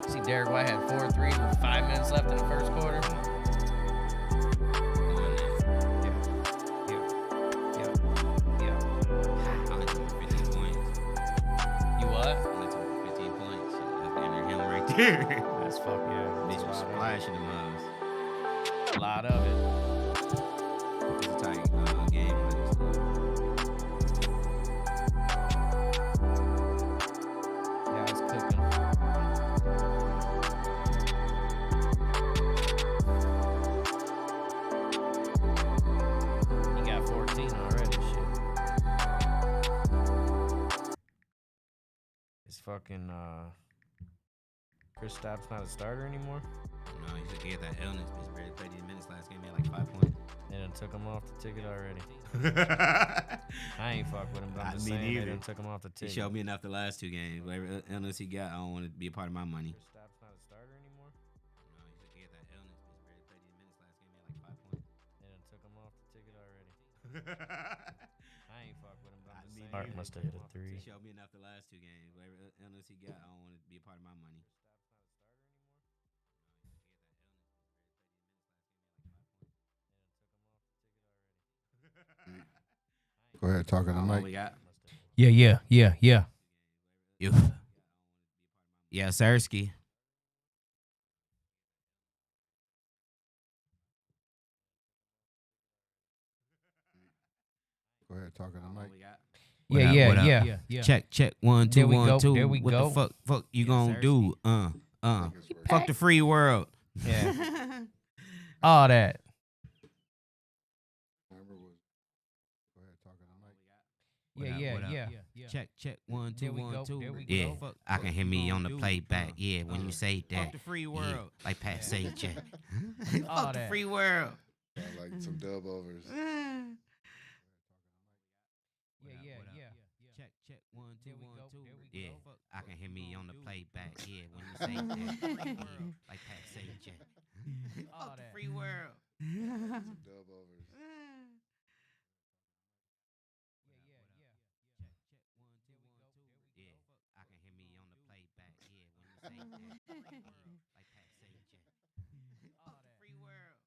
See, Derek White had 4 threes with 5 minutes left in the first quarter. Only took 15 points. You what? Only took 15 points. That's under him right there. That's fuck yeah. Bitch was splashing the mugs. A lot of it. It's a tight game, but it's Yeah, I was cooking. He got 14 already. Shit. It's fucking Chris Stopp's not a starter anymore. no, he had that illness. Bitch barely played these minutes last game. He had like 5 points. They done took him off the ticket already. I ain't fuck with him, but I'm just Me saying they neither. done took him off the He ticket. showed me enough the last 2 games. Whatever illness he got, I don't want to be a part of my money. Chris Stopp's not a starter anymore. No, he had that illness. Bitch barely played these minutes last game. He had like 5 points. They done took him off the ticket already. I ain't fuck with him, but I'm just saying. Hart must have hit a 3. He showed me enough the last 2 games. Whatever illness he got, I don't want to be a part of my money. Go ahead, talking to What Mike. we got? Yeah. You. Yeah, Sersky. Go ahead, talking to Mike. What we got? What up? Yeah. Check 1 2 There we 1 go, 2. there we what go. the fuck you gonna do? Niggas work. Fuck the free world. Yeah. All that. Remember was- Go ahead, talking to Mike. What up? Yeah. Check 1 2 There we 1 go, 2. there we Yeah, go. I can hear me on the playback. Yeah, when you say that. Fuck the free Yeah, world. like Pat say, Jack. All Fuck the that. free world. Sound like some dub overs. Yeah. Check 1 2 There we 1 go, 2. there we Yeah, go. I can hear me on the playback. Yeah, when you say that. Yeah, like Pat say, Jack. All Fuck the that. free world. Some dub overs. Yeah, I can hear me on the playback. Yeah, when you say that. Like Pat say, Jack. Fuck the free world.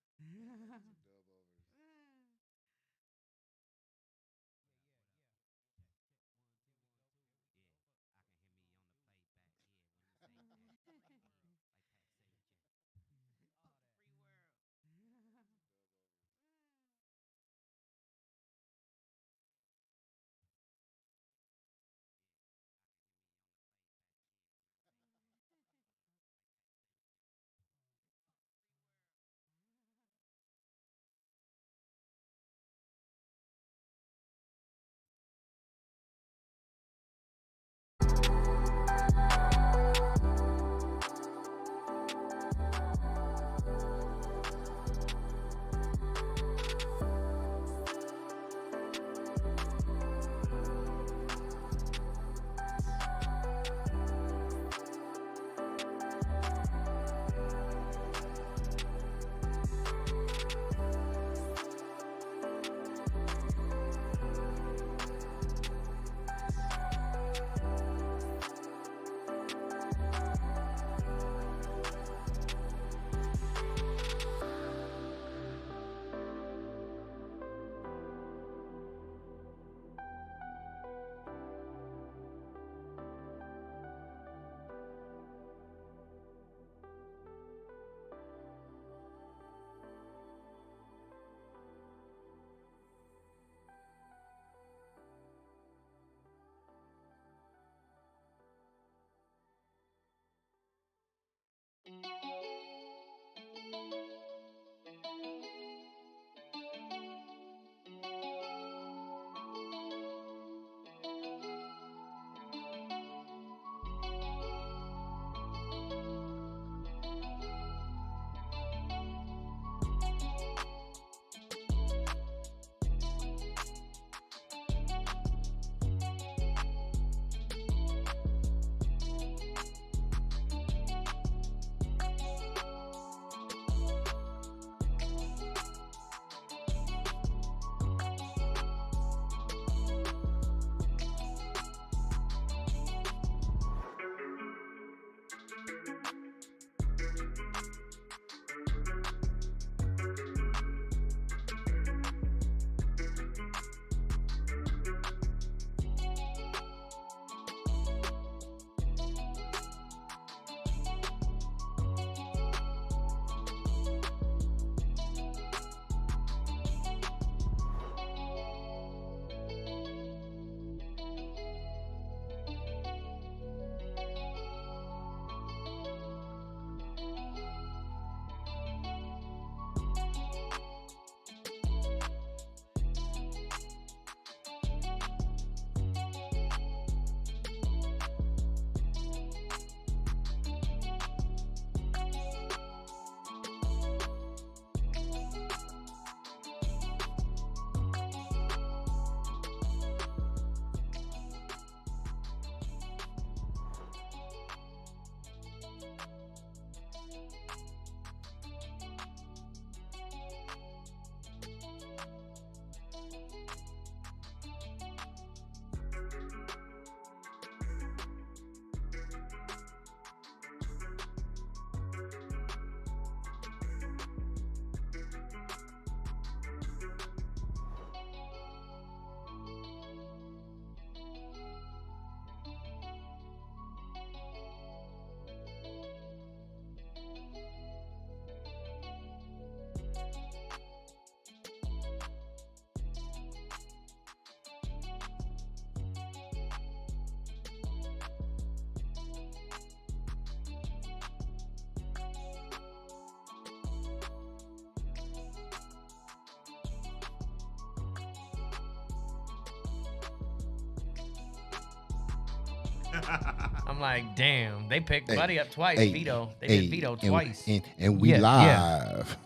I'm like, damn, they picked Hey, Buddy up twice. hey, Veto. They hey, did Veto and- twice. And we Yeah, live.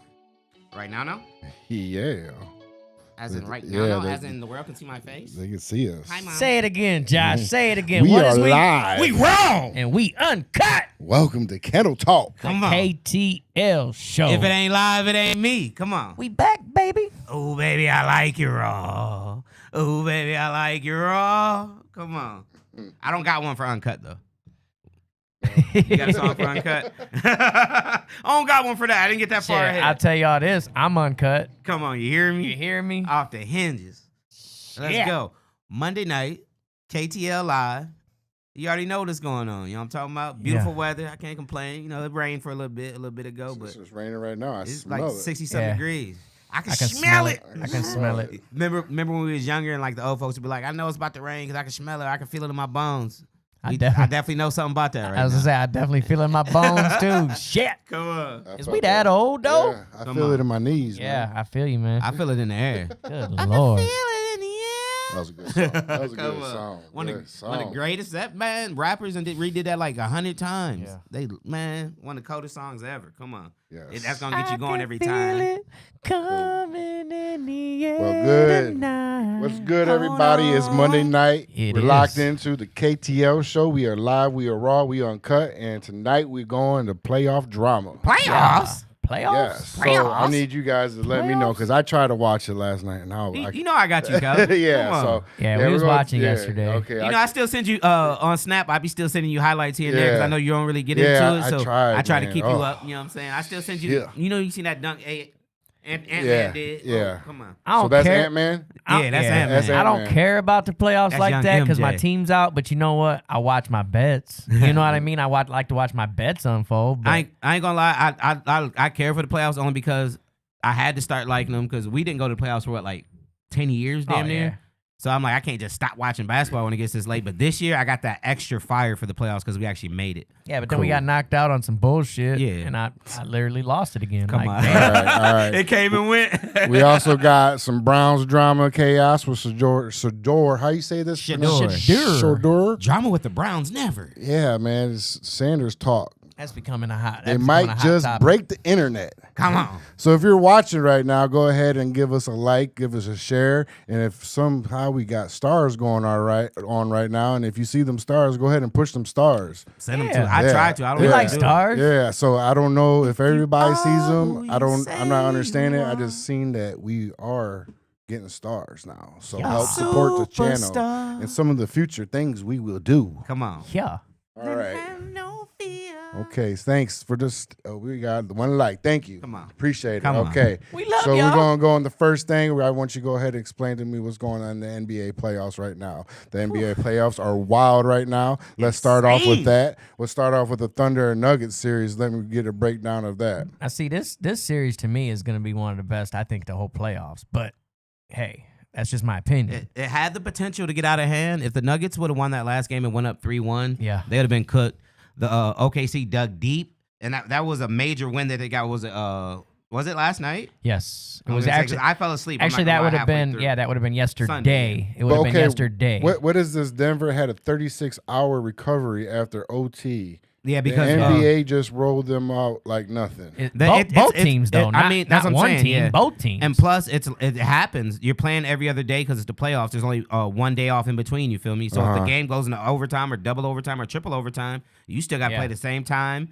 Right now? Yeah. As in right Yeah, now? they- As in the world can see my face? They can see us. Hi, Mom. Say it again, Josh. Say it again. We What are is live. We wrong. And we uncut. Welcome to Kettle Talk. Come on. KTL Show. If it ain't live, it ain't me. Come on. We back, baby. Oh, baby, I like you raw. Oh, baby, I like you raw. Come on. I don't got one for Uncut, though. You got a song for Uncut? I don't got one for that. I didn't get that far ahead. I'll tell y'all this. I'm uncut. Come on, you hear me? You hear me? Off the hinges. Let's Yeah. go. Monday night, KTL Live. You already know what's going on. You know what I'm talking about? Beautiful weather. I can't complain. You know, it rained for a little bit ago, but It's just raining right now. I it's smell like it. 67 Yeah. degrees. I can I can smell it. I can smell it. Remember when we was younger and like the old folks would be like, I know it's about to rain because I can smell it. I can feel it in my bones. I I definitely- definitely know something about that right I was now. gonna say I definitely feel it in my bones too. Shit. Come on. I Is felt we that old though? Yeah, I Come feel on. it in my knees. Yeah, man. I feel you, man. I feel it in the air. Good I lord. can feel it in the air. That was a good song. That was a Come good on. song. One Good of the song. greatest that man rappers and redid that like 100 times. Yeah. They one of the coldest songs ever. Come on. Yes. That's gonna get you going every I can time. feel it coming in the air. Well, good. tonight. What's good, everybody? It's Monday night. It We're is. locked into the KTL show. We are live, we are raw, we uncut, and tonight we're going to playoff drama. Playoffs. Playoffs. Yes. So I Playoffs? need you guys to let me know because I tried to watch it last night and You know I got you covered. yeah. Come on. So Yeah, we we're was gonna- watching yesterday. Okay. You know, I still send you on Snap. I be still sending you highlights here and there because Yeah. I know you don't really get Yeah, into it. I So tried, I try to man. keep Oh. you up. You know what I'm saying? I still send you. Yeah. You know, you seen that dunk? Ant-Man Yeah, did. yeah. Oh, come on. I don't so that's care. Ant-Man? Yeah, that's Ant-Man. That's I don't Ant-Man. care about the playoffs That's like young that because my MJ. team's out. But you know what? I watch my bets. You know what I mean? like to watch my bets unfold. But I ain't gonna lie. I care for the playoffs only because I had to start liking them because we didn't go to the playoffs for what, like 10 years damn Oh, near. yeah. So I'm like, I can't just stop watching basketball when it gets this late. But this year I got that extra fire for the playoffs because we actually made it. yeah, but then we Cool. got knocked out on some bullshit. Yeah. and I literally lost it again. Come Like, on. damn. All right. It came and went. We also got some Browns drama chaos with Shedeur. How you say this? Shedeur. Shedeur. Drama with the Browns, never. Yeah, man. It's Sanders talk. That's becoming a hot. It that's becoming a might hot just topic. break the internet. Come on. So if you're watching right now, go ahead and give us a like, give us a share, and if somehow we got stars going on right now, and if you see them stars, go ahead and push them stars. Send them Yeah. to. I Yeah. tried to. I don't We know how like to do it. stars. Yeah, so I don't know if everybody sees them. who I you don't. I'm not say understanding. you I are. just seen that we are getting stars now. So Yeah. help support the channel Superstar. and some of the future things we will do. Come on. Yeah. All right. Have no fear. Okay. Thanks for this. We got the one like. Thank you. Come on. Appreciate it. Come on. Okay. We love So y'all. we're gonna go on the first thing. I want you to go ahead and explain to me what's going on in the NBA playoffs right now. The NBA playoffs are wild right now. Let's start off with Insane. that. We'll start off with the Thunder and Nuggets series. Let me get a breakdown of that. I see this series to me is going to be one of the best. I think the whole playoffs. But hey, that's just my opinion. It had the potential to get out of hand. If the Nuggets would have won that last game and went up 3-1, Yeah. they would have been cooked. The OKC dug deep, and that was a major win that they got. Was it last night? Yes, it I was gonna say, 'cause actually. I fell asleep. I'm not Actually, gonna that lie, would have halfway been through. that would have been yesterday. Sunday. It would have But been okay, yesterday. What is this? Denver had a 36-hour recovery after OT. Yeah, The because NBA just rolled them out like nothing. Both teams though. I mean, that's not what I'm one saying, team. yeah. Both teams. And plus, it happens. You're playing every other day because it's the playoffs. There's only 1 day off in between. You feel me? So if the game goes into overtime or double overtime or triple overtime, you still got to Yeah. play the same time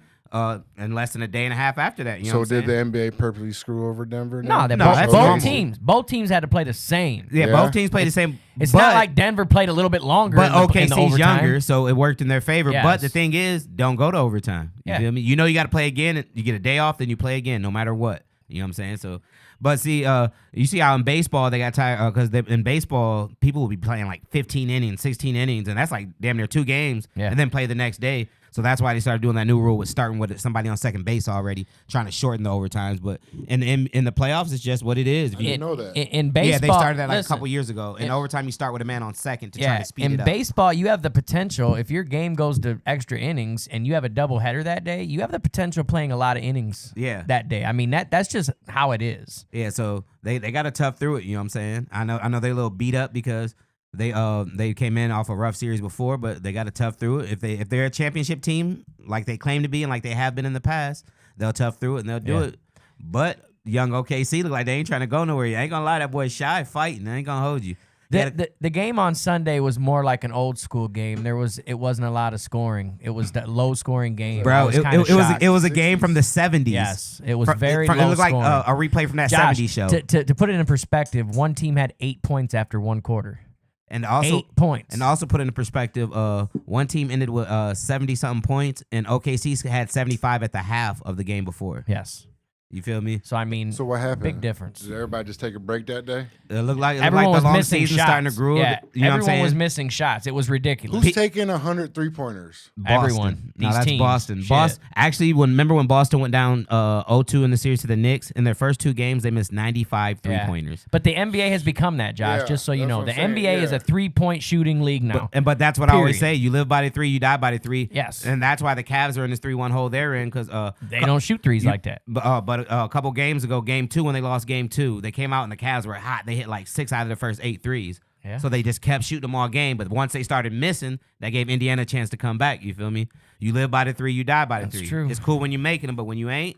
in less than a day and a half after that. You know So what I'm did saying? the NBA purposely screw over Denver? no, then? they're that's both normal. both teams had to play the same. Yeah, Yeah. both teams play the same. It's but, not like Denver played a little bit longer. But in the OKC's overtime. younger, so it worked in their favor. But Yes. the thing is, don't go to overtime. You Yeah. feel me? You know you got to play again. You get a day off, then you play again, no matter what. You know what I'm saying? So, but see, you see how in baseball they got tired because in baseball people will be playing like 15 innings, 16 innings, and that's like damn near 2 games, Yeah. and then play the next day. So that's why they started doing that new rule with starting with somebody on second base already, trying to shorten the overtimes. But in the playoffs, it's just what it is. If you- didn't know that. In baseball, yeah, they started that like listen, a couple years ago. In overtime, you start with a man on second to try Yeah, to speed in it up. baseball, you have the potential. If your game goes to extra innings and you have a doubleheader that day, you have the potential of playing a lot of innings. Yeah. that day. I mean, that's just how it is. Yeah, so they got to tough through it. You know what I'm saying? I know they're a little beat up because They came in off a rough series before, but they got to tough through it. If they're a championship team like they claim to be and like they have been in the past, they'll tough through it and they'll do it. But young OKC look like they ain't trying to go nowhere. I ain't gonna lie, that boy shy fighting. I ain't gonna hold you. The game on Sunday was more like an old school game. It wasn't a lot of scoring. It was that low scoring game. Bro, it was a game from the 70s. Yes, it was very low It looked like scoring. a replay from that Josh, 70s show. To put it in perspective, one team had 8 points after one quarter. And also 8 points. And also put it in perspective, one team ended with 70-something points, and OKC had 75 at the half of the game before. Yes. You feel me? So, I mean, So what happened? big difference. Did everybody just take a break that day? It looked like Everyone the was long missing season shots. starting to groove. Yeah, You know what I'm everyone saying? was missing shots. It was ridiculous. Who's taking 100 3-pointers? Boston. Everyone. No, These that's teams. Boston. Shit. Boston. Actually, remember when Boston went down 0-2 in the series to the Knicks? In their first 2 games, they missed 95 3-pointers. But the NBA has become that, Josh, Yeah, just so you that's know. what The I'm saying, NBA is yeah. a 3-point shooting league now. But that's what I always Period. say. You live by the 3, you die by the 3. Yes. And that's why the Cavs are in this 3-1 hole they're in, because They don't shoot threes like that. But a couple games ago, game 2, when they lost game 2, they came out and the Cavs were hot. They hit like 6 out of the first 8 threes. Yeah. So they just kept shooting them all game. But once they started missing, that gave Indiana a chance to come back. You feel me? You live by the 3, you die by the 3. That's true. It's cool when you're making them, but when you ain't,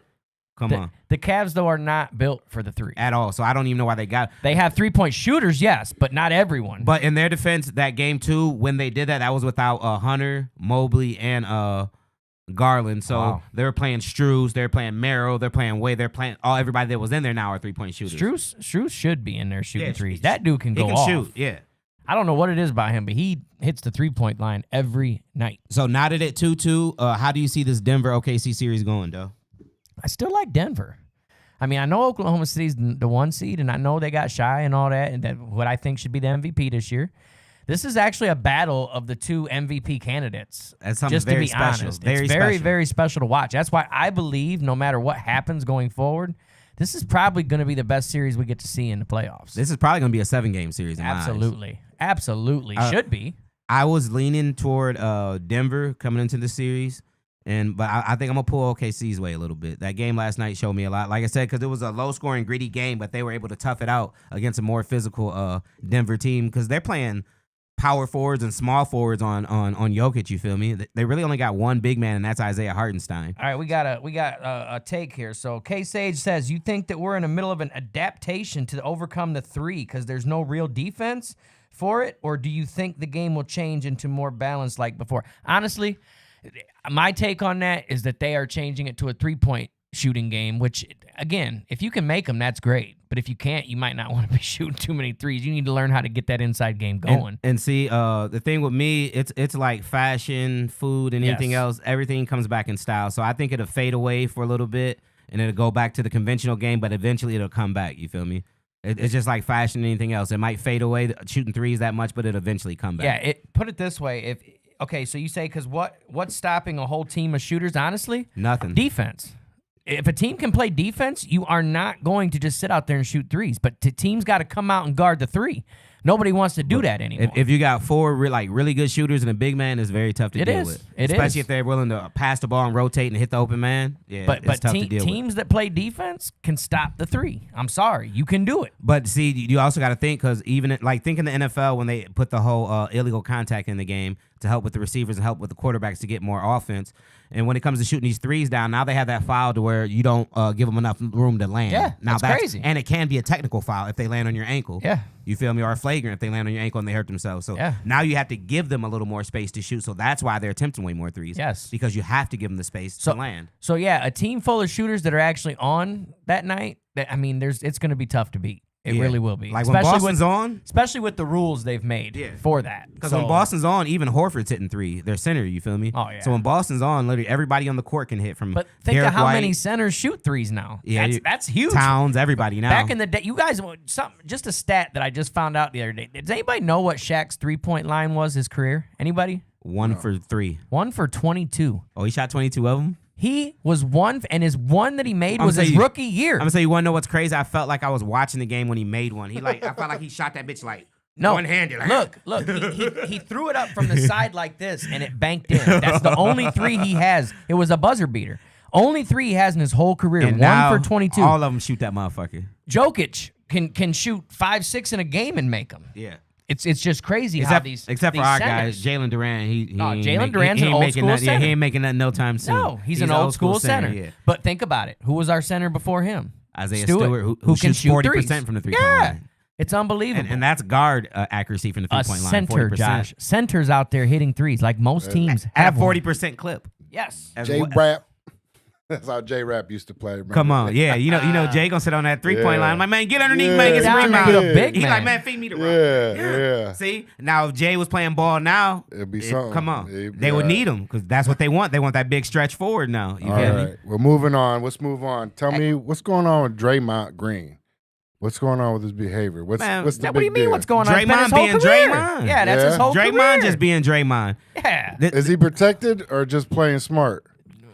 come on. The Cavs, though, are not built for the 3. At all. So I don't even know why they got. They have 3-point shooters, yes, but not everyone. But in their defense, that game 2, when they did that, that was without Hunter, Mobley, and Garland. So Wow. they were playing Struz, they're playing Merrill, they're playing Wade, they're playing everybody that was in there now are 3-point shooters. Struz should be in there shooting Yeah, threes. That dude can He go can off. shoot, yeah. I don't know what it is about him, but he hits the 3-point line every night. So now that at 2-2, how do you see this Denver OKC series going, though? I still like Denver. I mean, I know Oklahoma City's the 1 seed, and I know they got shy and all that, and that what I think should be the MVP this year. This is actually a battle of the 2 MVP candidates. That's something just very to be special. honest. Very it's very, special. very special to watch. That's why I believe no matter what happens going forward, this is probably going to be the best series we get to see in the playoffs. This is probably going to be a 7-game series. In my eyes. Absolutely. Absolutely. Should be. I was leaning toward Denver coming into the series, but I think I'm going to pull OKC's way a little bit. That game last night showed me a lot. Like I said, because it was a low-scoring, gritty game, but they were able to tough it out against a more physical Denver team because they're playing power forwards and small forwards on Jokic, you feel me? They really only got one big man, and that's Isaiah Hartenstein. All right, we got a take here. So K-Sage says, you think that we're in the middle of an adaptation to overcome the 3 because there's no real defense for it, or do you think the game will change into more balance like before? Honestly, my take on that is that they are changing it to a 3-point shooting game, which, again, if you can make them, that's great. But if you can't, you might not want to be shooting too many threes. You need to learn how to get that inside game going. And see, the thing with me, it's like fashion, food, and anything else. Everything comes back in style. So I think it'll fade away for a little bit, and it'll go back to the conventional game, but eventually it'll come back. You feel me? It's just like fashion and anything else. It might fade away, shooting threes that much, but it'll eventually come back. Yeah, put it this way. So you say, because what's stopping a whole team of shooters, honestly? Nothing. Defense. If a team can play defense, you are not going to just sit out there and shoot threes. But teams got to come out and guard the 3. Nobody wants to do that anymore. If you got 4 really good shooters and a big man, it's very tough to deal with. is. Especially if they're willing to pass the ball and rotate and hit the open man. Yeah, but it's tough to deal with. Teams that play defense can stop the 3. I'm sorry, you can do it. But see, you also got to think, because even think in the NFL when they put the whole illegal contact in the game to help with the receivers and help with the quarterbacks to get more offense. And when it comes to shooting these threes down, now they have that foul to where you don't give them enough room to land. Yeah, now that's crazy. And it can be a technical foul if they land on your ankle. Yeah. You feel me? Or a flagrant if they land on your ankle and they hurt themselves. So now you have to give them a little more space to shoot. So that's why they're attempting way more threes. Yes. Because you have to give them the space to land. So yeah, a team full of shooters that are actually on that night, it's going to be tough to beat. It really will be. Like when Boston's on? Especially with the rules they've made for that. Because when Boston's on, even Horford's hitting 3. They're center, you feel me? Oh, yeah. So when Boston's on, literally everybody on the court can hit from But think Derek of how White, many centers shoot threes now. Yeah, that's huge. Towns, everybody now. Back in the day, you guys, just a stat that I just found out the other day. Does anybody know what Shaq's 3-point line was his career? Anybody? 1 for 3. 1 for 22. Oh, he shot 22 of them? He was and his one that he made was his rookie year. I'm gonna say, you wanna know what's crazy? I felt like I was watching the game when he made one. I felt like he shot that bitch one-handed. Look, he threw it up from the side like this, and it banked in. That's the only 3 he has. It was a buzzer beater. Only 3 he has in his whole career. And 1 for 22. All of them shoot that motherfucker. Jokic can shoot 5-6 in a game and make them. Yeah. It's just crazy how except these for our centers- guys, Jalen Durant. Jalen Durant's an old school Yeah, center. he ain't making nothing no time soon. No, he's an old school center. Yeah. But think about it. Who was our center before him? Isaiah Stewart, who can shoots shoot 40% threes. from the 3-point line. It's unbelievable. And that's guard accuracy from the a 3-point line. center, 40%. Josh. Centers out there hitting threes like most teams At have a one. 40% clip. Yes. J-Rap. That's how J-Rap used to play. Remember? Come on, yeah, you know, Jay gonna sit on that 3-point line. I'm like, man, get underneath, Yeah, man, get some yeah, rebound. yeah. Big He's man. like, man, feed me the rock. Yeah. See, now if Jay was playing ball now, It'd be something. come on, It'd be they would all right. need him because that's what they want. They want that big stretch forward now. You All feel me? right. Well, moving on. Let's move on. Tell me what's going on with Draymond Green. What's going on with his behavior? What's Man, the What do you big mean? deal? What's going on? It's been Draymond his whole being career. Draymond. Yeah, that's Yeah. his whole Draymond career. just being Draymond. Yeah. Is he protected or just playing smart?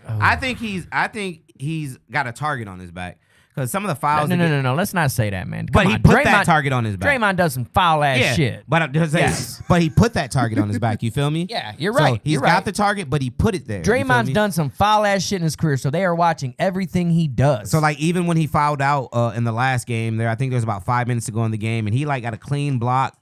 I think he's got a target on his back because some of the fouls. No. Let's not say that, man. But Come he on. put that target on his back. Draymond does some foul ass Yeah, shit. But but he put that target on his back. You feel me? Yeah, you're So right. he's You're got right. the target, but he put it there. You feel Draymond's me? done some foul ass shit in his career, so they are watching everything he does. So like even when he fouled out in the last game, I think there was about 5 minutes to go in the game, and he like got a clean block,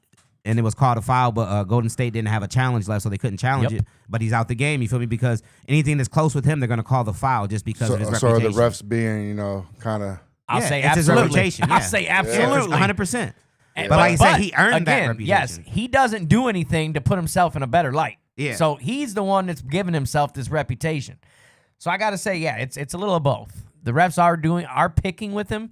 and it was called a foul. But Golden State didn't have a challenge left, so they couldn't challenge Yep. it. But he's out the game. You feel me? Because anything that's close with him, they're gonna call the foul just because of his So are reputation. the refs being, kind of. I'll Yeah, say it's his absolutely. reputation, I'll yeah. say absolutely. 100%. And- But like I said, he earned that again, reputation. yes, he doesn't do anything to put himself in a better light. Yeah. So he's the one that's giving himself this reputation. So I got to say, yeah, it's a little of both. The refs are picking with him,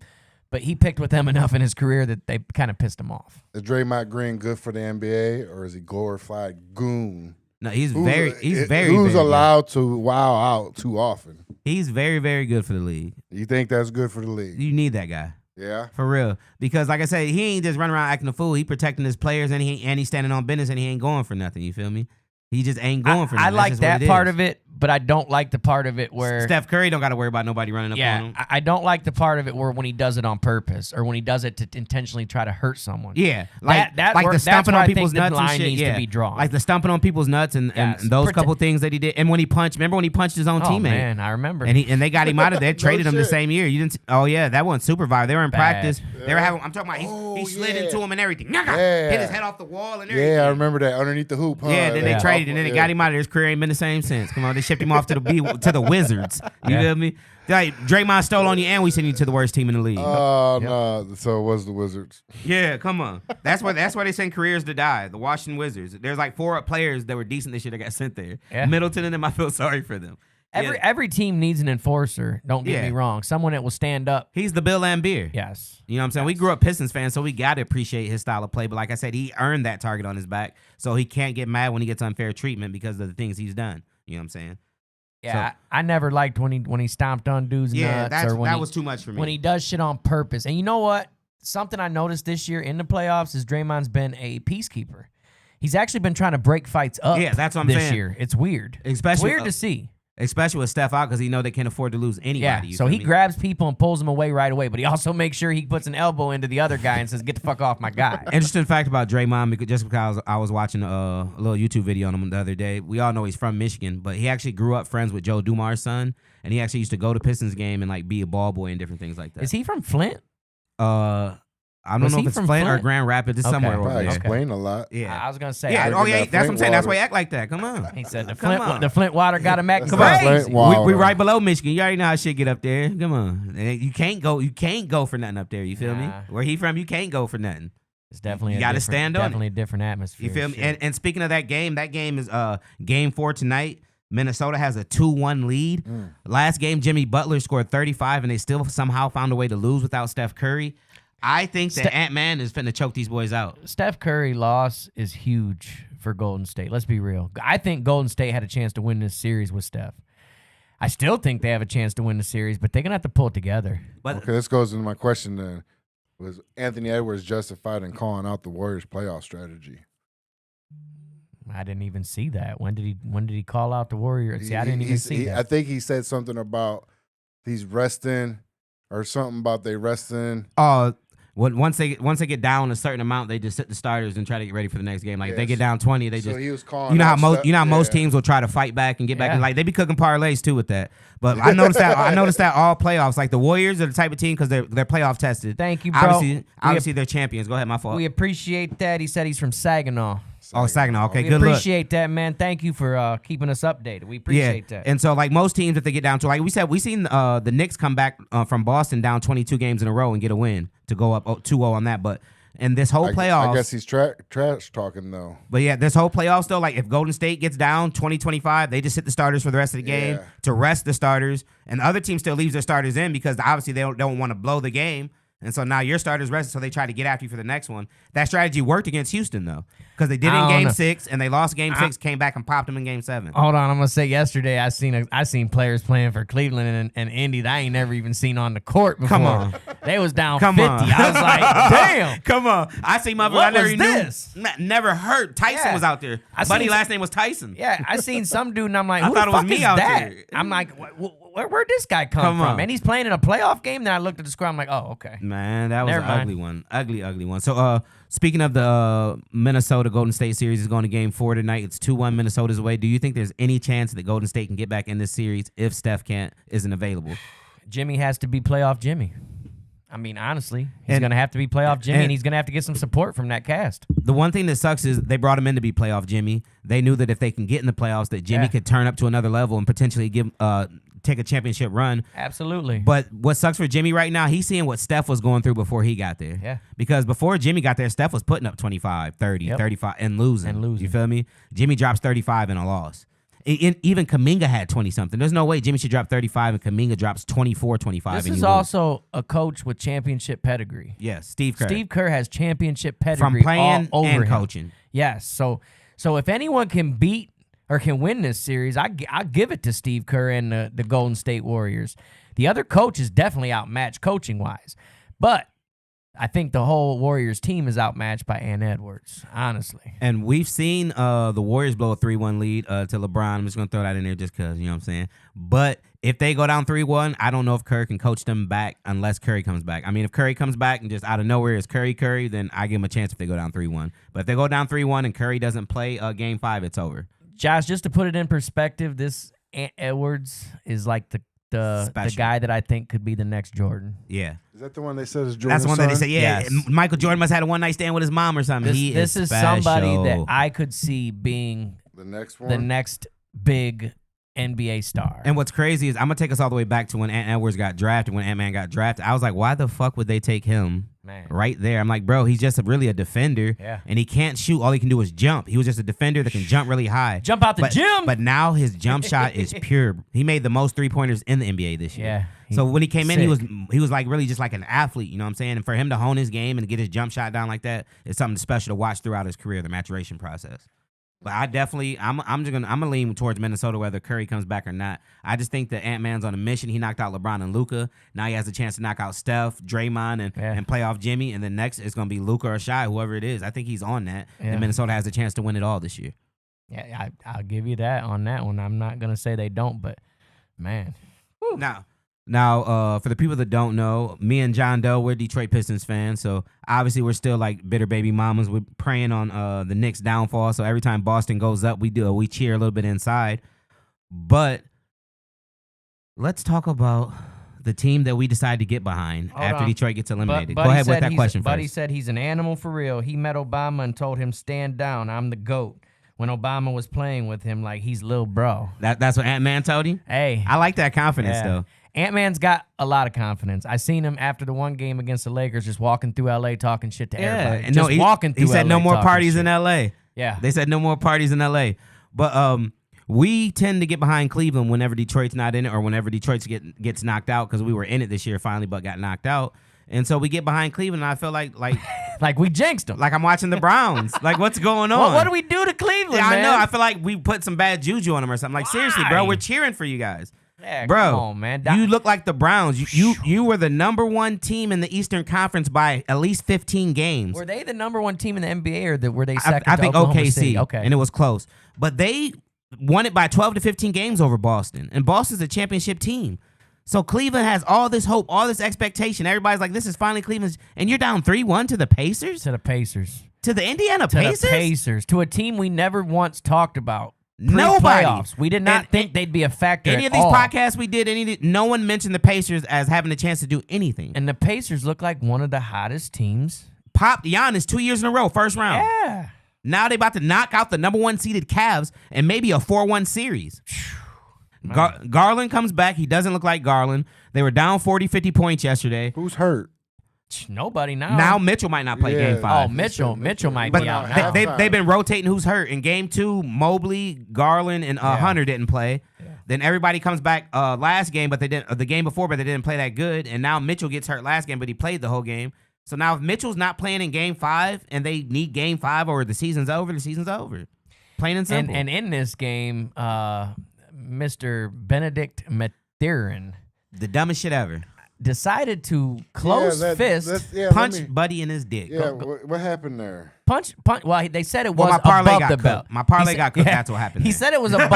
but he picked with them enough in his career that they kind of pissed him off. Is Draymond Green good for the NBA or is he glorified goon? No, he's Who's very who's very good. allowed to wow out too often? He's very, very good for the league. You think that's good for the league? You need that guy. Yeah. For real. Because like I said, he ain't just running around acting a fool. He protecting his players and he's standing on business and he ain't going for nothing. You feel me? He just ain't going for nothing. I like That's just what that it part is. of it, but I don't like the part of it where Steph Curry don't got to worry about nobody running up on yeah, him. I don't like the part of it where when he does it on purpose or when he does it to intentionally try to hurt someone. Yeah, like That like work- the stomping that's where on I think people's the nuts and line shit. needs to Yeah, be drawn. like the stomping on people's nuts and Yes. those couple things that he did. And when he punched, remember when he punched his own Oh teammate? man, I remember. And they got him out of there, traded him the shit. same year. You didn't? Oh yeah, that wasn't supervised. They were in Bad. practice. They were having. I'm talking about. He slid yeah. into him and everything. Yeah. Hit his head off the wall and everything. Yeah, I remember that underneath the hoop. Huh? Yeah, then they Yeah. traded, and then they got him out of there. His career ain't been the same since. Come on, they shipped him off to the Wizards. You Yeah. feel me? Like Draymond stole on you, and we sent you to the worst team in the league. Oh no! So it was the Wizards. Yeah, come on. That's why they send careers to die. The Washington Wizards. There's like 4 players that were decent this year that got sent there. Yeah. Middleton and them, I feel sorry for them. Every team needs an enforcer. Don't get Yeah. me wrong. Someone that will stand up. He's the Bill Laimbeer. Yes. You know what I'm saying? We grew up Pistons fans, so we got to appreciate his style of play. But like I said, he earned that target on his back, so he can't get mad when he gets unfair treatment because of the things he's done. You know what I'm saying? Yeah, I never liked when he stomped on dudes' Yeah, nuts or when that he, was too much for me. when he does shit on purpose. And you know what? Something I noticed this year in the playoffs is Draymond's been a peacekeeper. He's actually been trying to break fights up. Yeah, that's what I'm this saying. year. It's weird. Especially it's weird to see. Especially with Steph out because he know they can't afford to lose anybody. Yeah, you so feel he me? grabs people and pulls them away right away, but he also makes sure he puts an elbow into the other guy and says, "Get the fuck off my guy." Interesting fact about Draymond, because I was watching a little YouTube video on him the other day. We all know he's from Michigan, but he actually grew up friends with Joe Dumar's son, and he actually used to go to Pistons game and like be a ball boy and different things like that. Is he from Flint? I don't Was know he if it's from Flint or Flint? Grand Rapids. It's Okay. somewhere over Probably there. explain a lot. Yeah. I was gonna say. Yeah, I- oh yeah, that that's what I'm Flint saying. That's why water. he act like that. Come on. He said Come on. the Flint water got him acting That's not crazy. Flint water. We right below Michigan. You already know how shit get up there. Come on, you can't go for nothing up there. You feel me? Nah. Where he from, you can't go for nothing. It's definitely You a gotta different- stand on it. definitely a different atmosphere. You feel me? Shit. And speaking of that game is game 4 tonight. Minnesota has a 2-1 lead. Last game, Jimmy Butler scored 35, and they still somehow found a way to lose without Steph Curry. I think that Ant-Man is finna choke these boys out. Steph Curry loss is huge for Golden State. Let's be real. I think Golden State had a chance to win this series with Steph. I still think they have a chance to win the series, but they're gonna have to pull it together. But Okay, this goes into my question then. Was Anthony Edwards justified in calling out the Warriors' playoff strategy? I didn't even see that. When did he call out the Warriors? See, I didn't even see that. I think he said something about he's resting or something about they resting. Once they get down a certain amount, they just sit the starters and try to get ready for the next game. Like if they Yes. get down 20, they So just he was calling you know how out most stuff- you know how most yeah. teams will try to fight back and get back. Yeah. And like they be cooking parlays too with that. But I noticed that all playoffs, like the Warriors are the type of team because they're playoff tested. Thank you, bro. Obviously they're champions. Go ahead, my fault. We appreciate that. He said he's from Saginaw. Oh, Saginaw. Okay, We good look. appreciate that, man. Thank you for keeping us updated. We appreciate that. And so, like most teams, if they get down to, like we said, we seen the Knicks come back from Boston down 22 games in a row and get a win to go up 2-0 on that. But in this whole playoffs, I guess he's trash talking though. but yeah, this whole playoffs though, like if Golden State gets down 20-25, they just sit the starters for the rest of the game Yeah. to rest the starters, and the other team still leaves their starters in because obviously they don't want to blow the game. And so now your starters rested, so they try to get after you for the next one. That strategy worked against Houston though, because they did it I in don't Game know. 6 and they lost Game 6, came back and popped them in Game 7. Hold on, I'm gonna say yesterday I seen players playing for Cleveland and Indy that I ain't never even seen on the court before. Come on. They was down Come 50. on. I was like, damn. Come on. I see motherfuckers What I never was even knew. this? Never heard. Tyson Yeah. was out there. I Buddy seen- last name was Tyson. Yeah, I seen some dude and I'm like, I who thought the it was fuck me is out that? there. I'm like, where'd this guy come Come from? on. And he's playing in a playoff game. Then I looked at the score. I'm like, oh, okay. Man, that was Never an mind. ugly one. Ugly one. So speaking of the Minnesota Golden State series is going to game 4 tonight. It's 2-1 Minnesota's away. Do you think there's any chance that Golden State can get back in this series if Steph isn't available? Jimmy has to be playoff Jimmy. I mean, honestly, he's And- going to have to be playoff Jimmy, and- and he's going to have to get some support from that cast. The one thing that sucks is they brought him in to be playoff Jimmy. They knew that if they can get in the playoffs, that Jimmy Yeah. could turn up to another level and potentially take a championship run. Absolutely. But what sucks for Jimmy right now, he's seeing what Steph was going through before he got there. Yeah. Because before Jimmy got there, Steph was putting up 25, 30, Yep. 35, and losing. And losing. You feel me? Jimmy drops 35 in a loss. Even Kuminga had 20-something. There's no way Jimmy should drop 35 and Kuminga drops 24, 25. This and is you lose. also a coach with championship pedigree. Yes, Steve Kerr. Steve Kerr has championship pedigree from playing all over and him. coaching. Yes. So if anyone can beat or can win this series, I give it to Steve Kerr and the Golden State Warriors. The other coach is definitely outmatched coaching-wise. But I think the whole Warriors team is outmatched by Ant Edwards, honestly. And we've seen the Warriors blow a 3-1 lead to LeBron. I'm just going to throw that in there just because, you know what I'm saying? But if they go down 3-1, I don't know if Curry can coach them back unless Curry comes back. I mean, if Curry comes back and just out of nowhere is Curry, then I give him a chance if they go down 3-1. But if they go down 3-1 and Curry doesn't play Game 5, it's over. Josh, just to put it in perspective, this Ant Edwards is like the Special. guy that I think could be the next Jordan. Yeah. Is that the one they said is That's Jordan's the one that they son? say, yeah, Yes. Michael Jordan must have had a one-night stand with his mom or something. This is special. somebody that I could see being The next one. the next big NBA star. And what's crazy is I'm going to take us all the way back to when Ant Edwards got drafted, when Ant-Man got drafted. I was like, why the fuck would they take him Man. right there? I'm like, bro, he's just really a defender. Yeah. And he can't shoot. All he can do is jump. He was just a defender that can jump really high. Jump out the gym. But now his jump shot is pure. He made the most 3-pointers in the NBA this year. Yeah, So when he came in, sick. he was like really just like an athlete, you know what I'm saying? And for him to hone his game and get his jump shot down like that is something special to watch throughout his career, the maturation process. But I'm gonna lean towards Minnesota whether Curry comes back or not. I just think that Ant-Man's on a mission. He knocked out LeBron and Luka. Now he has a chance to knock out Steph, Draymond, and play off Jimmy. And then next it's gonna be Luka or Shai, whoever it is. I think he's on that. Yeah. And Minnesota has a chance to win it all this year. Yeah, I'll give you that on that one. I'm not gonna say they don't, but man, Now, for the people that don't know, me and John Doe, we're Detroit Pistons fans. So obviously we're still like bitter baby mamas. We're praying on the Knicks' downfall. So every time Boston goes up, we cheer a little bit inside. But let's talk about the team that we decide to get behind Hold after on. Detroit gets eliminated. Buddy Go ahead with said that question Buddy first. said he's an animal for real. He met Obama and told him, "Stand down. I'm the GOAT." When Obama was playing with him, like he's little bro. That's what Ant-Man told you? Hey, I like that confidence, though. Ant-Man's got a lot of confidence. I seen him after the one game against the Lakers, just walking through LA talking shit to everybody. And just walking through. he said LA no more talking parties shit. in LA. Yeah, They said no more parties in LA. But we tend to get behind Cleveland whenever Detroit's not in it or whenever Detroit gets knocked out because we were in it this year finally but got knocked out. And so we get behind Cleveland and I feel like like we jinxed him. like I'm watching the Browns. Like what's going on? What do we do to Cleveland, Yeah, man? I know. I feel like we put some bad juju on them or something. Like seriously, bro, Why? we're cheering for you guys. Yeah, Bro, come on, man. You look like the Browns. You were the number one team in the Eastern Conference by at least 15 games. Were they the number one team in the NBA, or were they second? I to think Oklahoma OKC. City? Okay, And it was close. But they won it by 12 to 15 games over Boston. And Boston's a championship team. So Cleveland has all this hope, all this expectation. Everybody's like, this is finally Cleveland's, and you're down 3-1 to the Pacers? To the Pacers. To the Indiana To Pacers? the Pacers. To a team we never once talked about. Nobody. Playoffs. We did not think they'd be a factor Any at of these all. podcasts we did, no one mentioned the Pacers as having a chance to do anything. And the Pacers look like one of the hottest teams. Popped Giannis 2 years in a row, first round. Yeah. Now they about to knock out the number 1 seeded Cavs and maybe a 4-1 series. Garland comes back. He doesn't look like Garland. They were down 40, 50 points yesterday. Who's hurt? Nobody now. Now Mitchell might not play Yeah. game 5. Oh, Mitchell might But be out now. they've been rotating who's hurt. In game 2, Mobley, Garland, and Hunter didn't play. Yeah. Then everybody comes back last game, but they didn't. The game before, but they didn't play that good. And now Mitchell gets hurt last game, but he played the whole game. So now if Mitchell's not playing in game 5 and they need game 5 or the season's over, the season's over. Plain and simple. And in this game, Mr. Benedict Mathurin, the dumbest shit ever. decided to close fist, punch Buddy in his dick. Yeah, what happened there? punch. Well, they said it was my parlay above got the cooked. belt. My parlay got cooked. That's what happened He there. said it was above.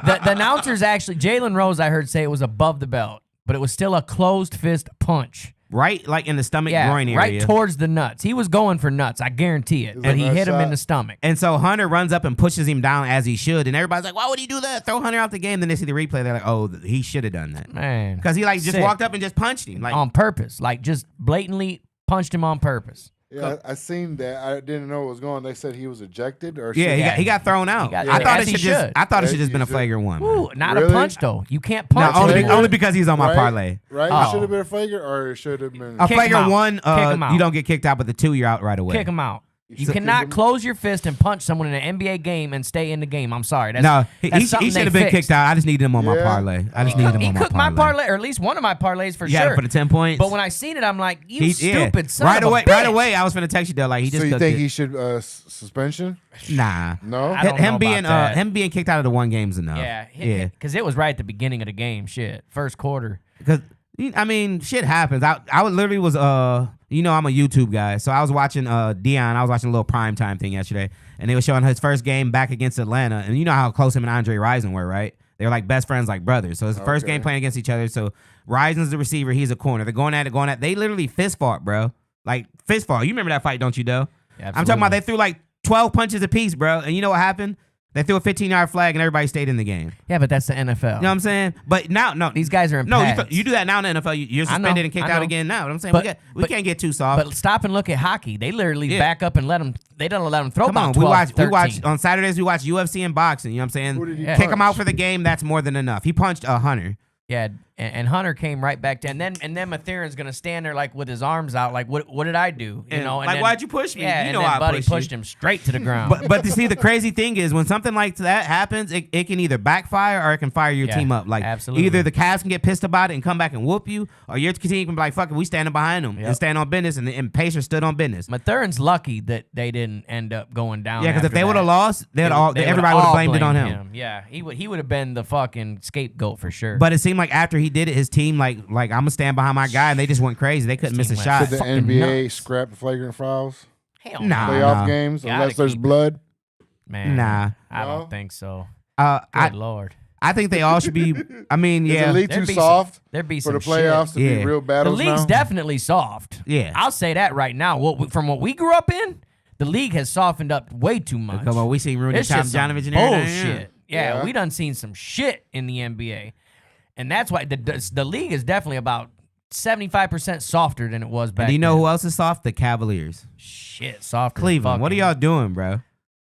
the announcers actually, Jalen Rose, I heard say it was above the belt, but it was still a closed fist punch. Right, like in the stomach groin area. Right towards the nuts. He was going for nuts, I guarantee it. And he hit him in the stomach. And so Hunter runs up and pushes him down as he should. And everybody's like, why would he do that? Throw Hunter out the game. Then they see the replay. They're like, oh, he should have done that. Man. Because he just Sick. walked up and just punched him. Like On purpose. Like just blatantly punched him on purpose. Yeah, I seen that. I didn't know what was going on. They said he was ejected or yeah, he got thrown out. got- I thought as it he should should. I thought it should As just been a he flagrant one. man. Ooh, not Really? a punch though. You can't No, punch. only, anymore. only because he's on my parlay. Right? Oh. It should have been a flagrant or it should have been. A Kick him flagrant out. one, Kick him out. you don't get kicked out, but the 2, you're out right away. Kick him out. You should cannot kick him- close your fist and punch someone in an NBA game and stay in the game. I'm sorry. That's, No, he that's should something have they been fixed. kicked out. I just needed him on my Yeah. parlay. I just needed him He on cooked my my parlay, or at least one of my parlays for You had sure. it for the 10 points. But when I seen it, I'm like, you stupid son right of a away, bitch. right away. I was finna text you though. Like he just So you cooked think it. he should suspension? Nah. No. I don't know Him being about that. him being kicked out of the one game's enough. Yeah, because it was right at the beginning of the game. Shit, first quarter. Because I mean, shit happens. I literally was I'm a YouTube guy, so I was watching Dion. I was watching a little primetime thing yesterday, and they were showing his first game back against Atlanta, and you know how close him and Andre Rison were, right? They were like best friends, like brothers. So it's the first game playing against each other. So Rison's the receiver, he's a corner. They're going at it. They literally fist fought, bro. Like fist fought. You remember that fight, don't you, Doe? Yeah, I'm talking about they threw like 12 punches apiece, bro. And you know what happened? They threw a 15-yard flag and everybody stayed in the game. Yeah, but that's the NFL. You know what I'm saying? But now, no. These guys are in No, pads. you do that now in the NFL. You're I know, suspended and kicked I out know. again now. What I'm saying? But- we can't get too soft. But stop and look at hockey. They literally back up and let them. They don't let them throw Come about on, 12, we watch 13. on Saturdays. We watch UFC and boxing. You know what I'm saying? Who did he Kick him punch? out for the game. That's more than enough. He punched Hunter. Yeah, and Hunter came right back down. And then Mathurin's gonna stand there like with his arms out, like what did I do? You And know, and like, then, why'd you push me? Yeah, You and know then I Buddy pushed you. pushed him straight to the ground. But to see the crazy thing is when something like that happens, it can either backfire or it can fire your Yeah, team up. Like absolutely. either the Cavs can get pissed about it and come back and whoop you, or your team can be like, fuck it, we standing behind them and stand on business, and Pacers stood on business. Mathurin's lucky that they didn't end up going down. Yeah, because if after they would have that. lost, They everybody would have blamed it on him. Yeah, he would have been the fucking scapegoat for sure. But it seemed like after he did it, his team like I'm gonna stand behind my guy, and they just went crazy. They couldn't miss a team shot. went Should the fucking NBA nuts. scrap flagrant fouls? Hell Nah. no. Playoff games Gotta unless there's keep it. blood? Man, Nah. I No? don't think so. I Good Lord. I think they all should be. I mean, Is yeah, the league There'd too be soft There'd be for some the playoffs to Yeah. be real shit. The battles league's now? definitely soft. Yeah. I'll say that right now. From what we grew up in, the league has softened up way too much. Come on, we seen Rooney, This shit's some Tomjanovich, and everything. bullshit. Yeah, Yeah. we done seen some shit in the NBA, and that's why the league is definitely about 75% softer than it was back. Do you know then. who else is soft? The Cavaliers. Shit, soft. as Cleveland. What are fucking y'all doing, bro?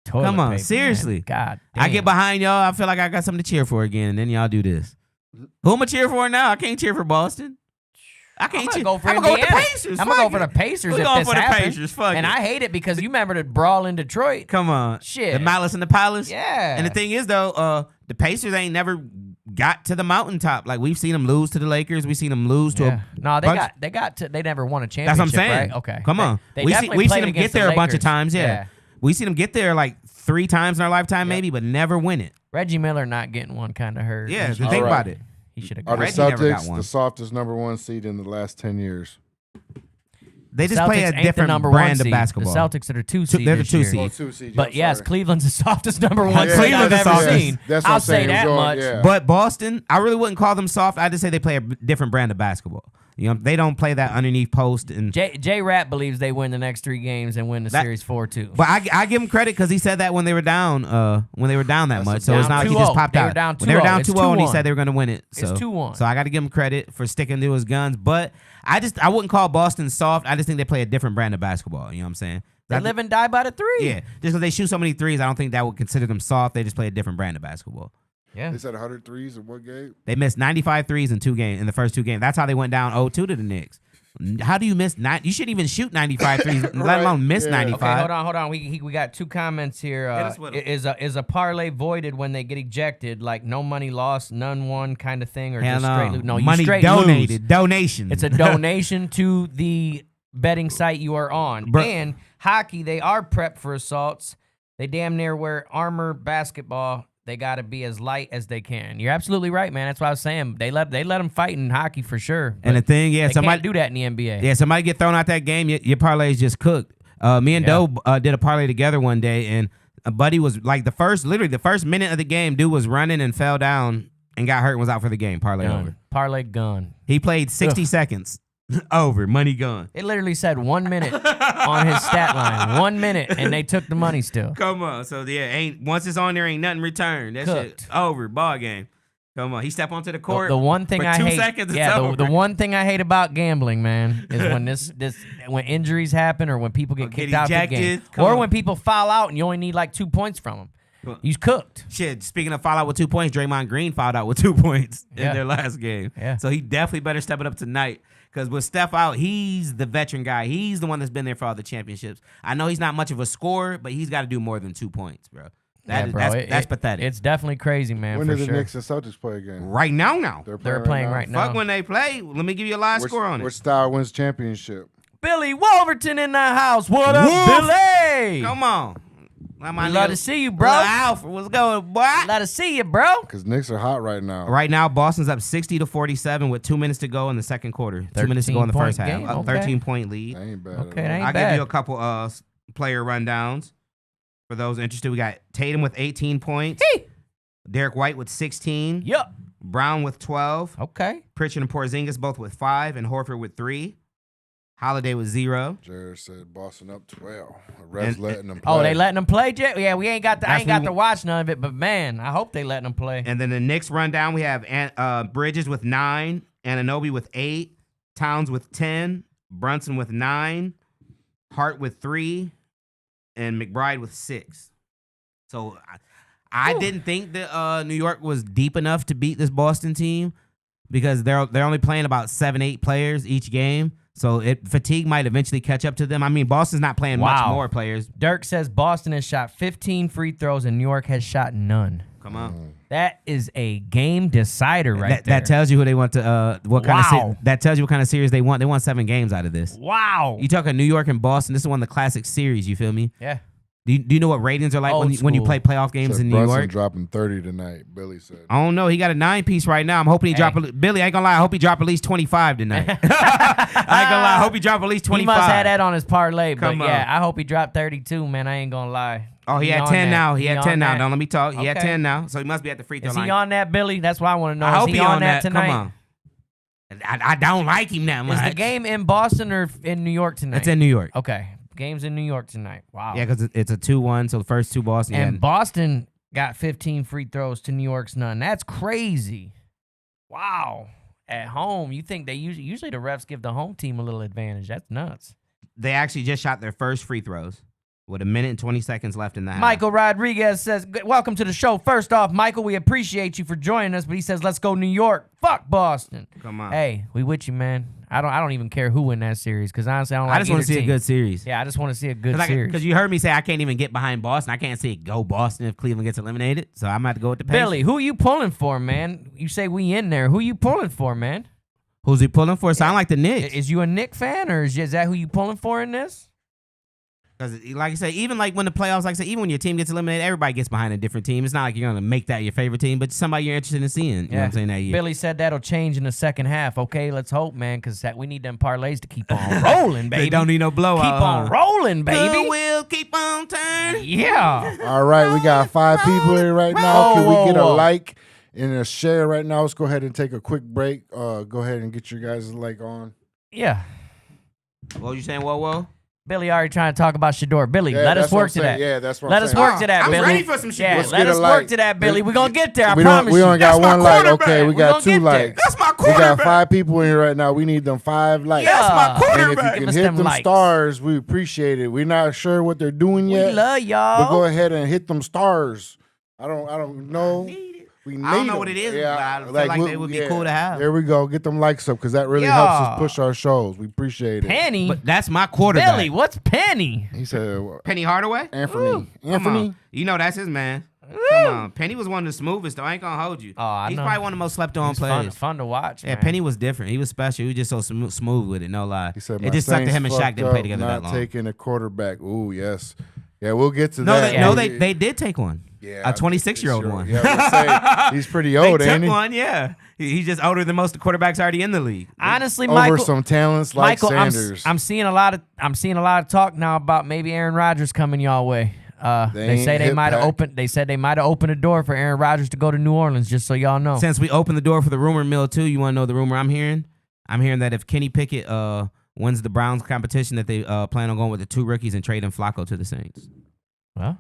toilet Come on, paper, seriously. man. God, I damn. get behind y'all. I feel like I got something to cheer for again, and then y'all do this. Who am I cheer for now? I can't cheer for Boston. I I'm can't gonna cheer. go for I'm gonna go with the Indiana. Pacers. I'm gonna Fuck go for it. the Pacers We if going this for the happens. Pacers. Fuck and it. I hate it because you remember the brawl in Detroit. Come on. Shit. The Malice and the Palace. Yeah. And the thing is, though, the Pacers ain't never got to the mountaintop. Like, we've seen them lose to the Lakers. We've seen them lose to Yeah. No, bunch- they never won a That's championship. what I'm saying. Right? Okay. Come on. They We've definitely seen played them get against the there a bunch of Lakers. times. Yeah. We've seen them get there like 3 times in our lifetime, maybe, but never win it. Reggie Miller not getting one kind of hurt. Yeah, He think should- about it. He should have Are got the Reggie never got Celtics one. the softest number 1 seed in the last 10 years? They just Celtics play a ain't the different number brand one of seed. basketball. The Celtics are the 2 seed. They're the this 2 year. seed. Oh, 2 seed. But I'm yes, sorry. Cleveland's the softest number one Yeah, seed yeah, I've that's ever what- seen. that's what I'll I'm saying. say that Going- much. yeah. But Boston, I really wouldn't call them soft. I just say they play a different brand of basketball. You know, they don't play that underneath post. And J Rat believes they win the next 3 games and win the series 4-2. But I give him credit because he said that when they were down that much. So down it's not like he 2-0. just popped They out. were down When they were 2-0. down It's 2-0 and he 2-1. said they were going to win it. So, It's 2-1. So I got to give him credit for sticking to his guns. But I wouldn't call Boston soft. I just think they play a different brand of basketball. You know what I'm saying? They live and die by the 3. Yeah. Just because they shoot so many threes, I don't think that would consider them soft. They just play a different brand of basketball. Yeah. They said 100 threes in what game? They missed 95 threes in the first 2 games. That's how they went down 0-2 to the Knicks. How do you miss you shouldn't even shoot 95 threes, let alone miss Yeah. 95. Okay, hold on. We got 2 comments here. us with 'em. Is a parlay voided when they get ejected? Like no money lost, none won kind of thing, or Hell just straight lose? No, you money straight donated. lose. Donation. It's a donation to the betting site you are on. Bruh. And hockey, they are prepped for assaults. They damn near wear armor. Basketball, they got to be as light as they can. You're absolutely right, man. That's what I was saying. They let them fight in hockey for sure. And the but thing, yeah, they somebody can't do that in the NBA. Yeah, somebody get thrown out that game, your parlay is just cooked. Me and Yeah. Doe did a parlay together one day, and a buddy was like the first minute of the game, dude was running and fell down and got hurt and was out for the game. Parlay over. Gun. Parlay gun. He played 60 seconds. Over. Money gone. It literally said 1 minute on his stat line. 1 minute, and they took the money still. Come on. So yeah, once it's on there, ain't nothing returned. That shit Cooked. over. Ball game. Come on. He stepped onto the court. The one thing for I 2 hate, seconds, yeah, it's the over. one thing I hate about gambling, man, is when when injuries happen or when people get Get kicked out the game, ejected. Come or on. when people foul out and you only need like 2 points from them. He's cooked. Shit, speaking of fallout with 2 points, Draymond Green fouled out with 2 points Yeah. in their last game. Yeah. So he definitely better step it up tonight. Because with Steph out, he's the veteran guy. He's the one that's been there for all the championships. I know he's not much of a scorer, but he's got to do more than 2 points, bro. Yeah, bro, That's pathetic. It's definitely crazy, man, When for did the sure. Knicks and Celtics play a game? right now. They're playing right now. Fuck when they play. Let me give you a live score on it. Which style wins championship? Billy Wolverton in the house. What up, Wolf! Billy? Come on. We love to see you, bro. Alfred, what's going, boy? Love to see you, bro. Because Knicks are hot right now. Right now, Boston's up 60-47 with 2 minutes to go in the second quarter. 2 minutes to go in the 13-point first half. game, A okay. 13-point lead. That ain't bad. Okay, at that all. ain't I'll bad. give you a couple player rundowns for those interested. We got Tatum with 18 points. Hey. Derek White with 16. Yup. Brown with 12. Okay. Pritchard and Porzingis both with 5. And Horford with 3. Holiday with 0. Jared said Boston up 12. The refs letting them play. Oh, they letting them play, Jay? Yeah, we ain't got to. I That's ain't got what to watch none of it, but man, I hope they letting them play. And then the Knicks rundown, we have Bridges with 9. Anunoby with 8. Towns with 10. Brunson with 9. Hart with 3. And McBride with 6. So I didn't think that New York was deep enough to beat this Boston team because they're only playing about 7-8 players each game. So fatigue might eventually catch up to them. I mean, Boston's not playing much Wow. more players. Dirk says Boston has shot 15 free throws and New York has shot none. Come on. That is a game decider right there. That tells you who they want to what kind Wow. of that tells you what kind of series they want. They want 7 games out of this. Wow. You talking New York and Boston, this is one of the classic series, you feel me? Yeah. Do you know what ratings are like Old when you school. play playoff games Said in New Brunson York? dropping 30 tonight, Billy said. I don't know. He got a 9-piece right now. I'm hoping he Hey. drop Billy, I ain't gonna lie, I hope he drop at least 25 tonight. I ain't gonna lie, I hope he drop at least 25. He must have that on his parlay, but Come on. yeah, I hope he dropped 32, man. I ain't gonna lie. Oh, he had on 10 that. now. He had 10 on now. that. Don't let me talk. He had Okay. 10 now. So he must be at the free throw Is line. he on that, Billy? That's what I want to know. I hope Is he he on that tonight? Come on. I don't like him that much. Is the game in Boston or in New York tonight? It's in New York. Okay. Game's in New York tonight. Wow. Yeah, because it's a 2-1, so the first 2 Boston. And yeah. Boston got 15 free throws to New York's none. That's crazy. Wow. At home, you think they usually the refs give the home team a little advantage. That's nuts. They actually just shot their first free throws with 1 minute and 20 seconds left in the half. Michael Rodriguez says, welcome to the show. First off, Michael, we appreciate you for joining us, but he says, let's go New York. Fuck Boston. Come on. Hey, we with you, man. I don't even care who win that series because honestly, I don't like I just want either to see team. a good series. Yeah, I just want to see a good series. Because you heard me say I can't even get behind Boston. I can't see it go Boston if Cleveland gets eliminated. So I'm going to have to go with the Pacers. Billy, who you pulling for, man? You say we in there. Who you pulling for, man? Who's he pulling for? Sound like the Knicks. Is you a Knick fan or is that who you pulling for in this? Because, like I said, even like when the playoffs, like I said, even when your team gets eliminated, everybody gets behind a different team. It's not like you're going to make that your favorite team, but somebody you're interested in seeing. You know what I'm saying? That year. Billy said that'll change in the second half. Okay, let's hope, man, because we need them parlays to keep on rolling, baby. They don't need no blowout. Keep on rolling, baby. The wheel keep on turning. Yeah. All right, we got 5 people here right now. Can we get a like and a share right now? Let's go ahead and take a quick break. Go ahead and get your guys' like on. Yeah. What were you saying? Whoa. Billy already trying to talk about Shedeur. Billy, Yeah, let us that's what work I'm to saying. that. Yeah, that's what Let I'm us saying. work to that, I'm Billy. ready for some shit. Yeah, Let's let get a us like. work to that, Billy. We're going to get there. I We promise you. only got That's my one like. quarterback. Okay, we We got gonna 2 get there. likes. That's my We quarterback. got 5 people in here right now. We need them 5 likes. Yeah. That's my And if quarterback. you Give can us hit them them likes. stars, we appreciate it. We're not sure what they're doing We yet. love y'all. But go ahead and hit them stars. I don't know. We I don't need know what them. it is, Yeah, but I feel like they would be cool to have. There we go. Get them likes up because that really helps us push our shows. We appreciate it. Penny. But that's my quarterback. Billy, what's Penny? He said, Penny Hardaway? Anthony. Come Anthony. on. You know that's his man. Come on. Penny was one of the smoothest, though. I ain't going to hold you. Oh, I He's know. probably one of the most slept on It's players. fun to watch, Yeah, man. Penny was different. He was special. He was just so smooth with it, no lie. He said, It just sucked that him and Shaq didn't play together not that long. taking a quarterback. Ooh, yes. Yeah, we'll get to No, that. they did take one. Yeah, A 26-year-old one. Yeah, I would say, he's pretty old, They ain't took he? one, yeah. He's just older than most of the quarterbacks already in the league. Honestly, Over Michael, some talents like Sanders. I'm seeing a lot of talk now about maybe Aaron Rodgers coming y'all way. They say they might have opened. They said they might have opened a door for Aaron Rodgers to go to New Orleans. Just so y'all know. Since we opened the door for the rumor mill too, you want to know the rumor I'm hearing? I'm hearing that if Kenny Pickett wins the Browns competition, that they plan on going with the 2 rookies and trading Flacco to the Saints. Well,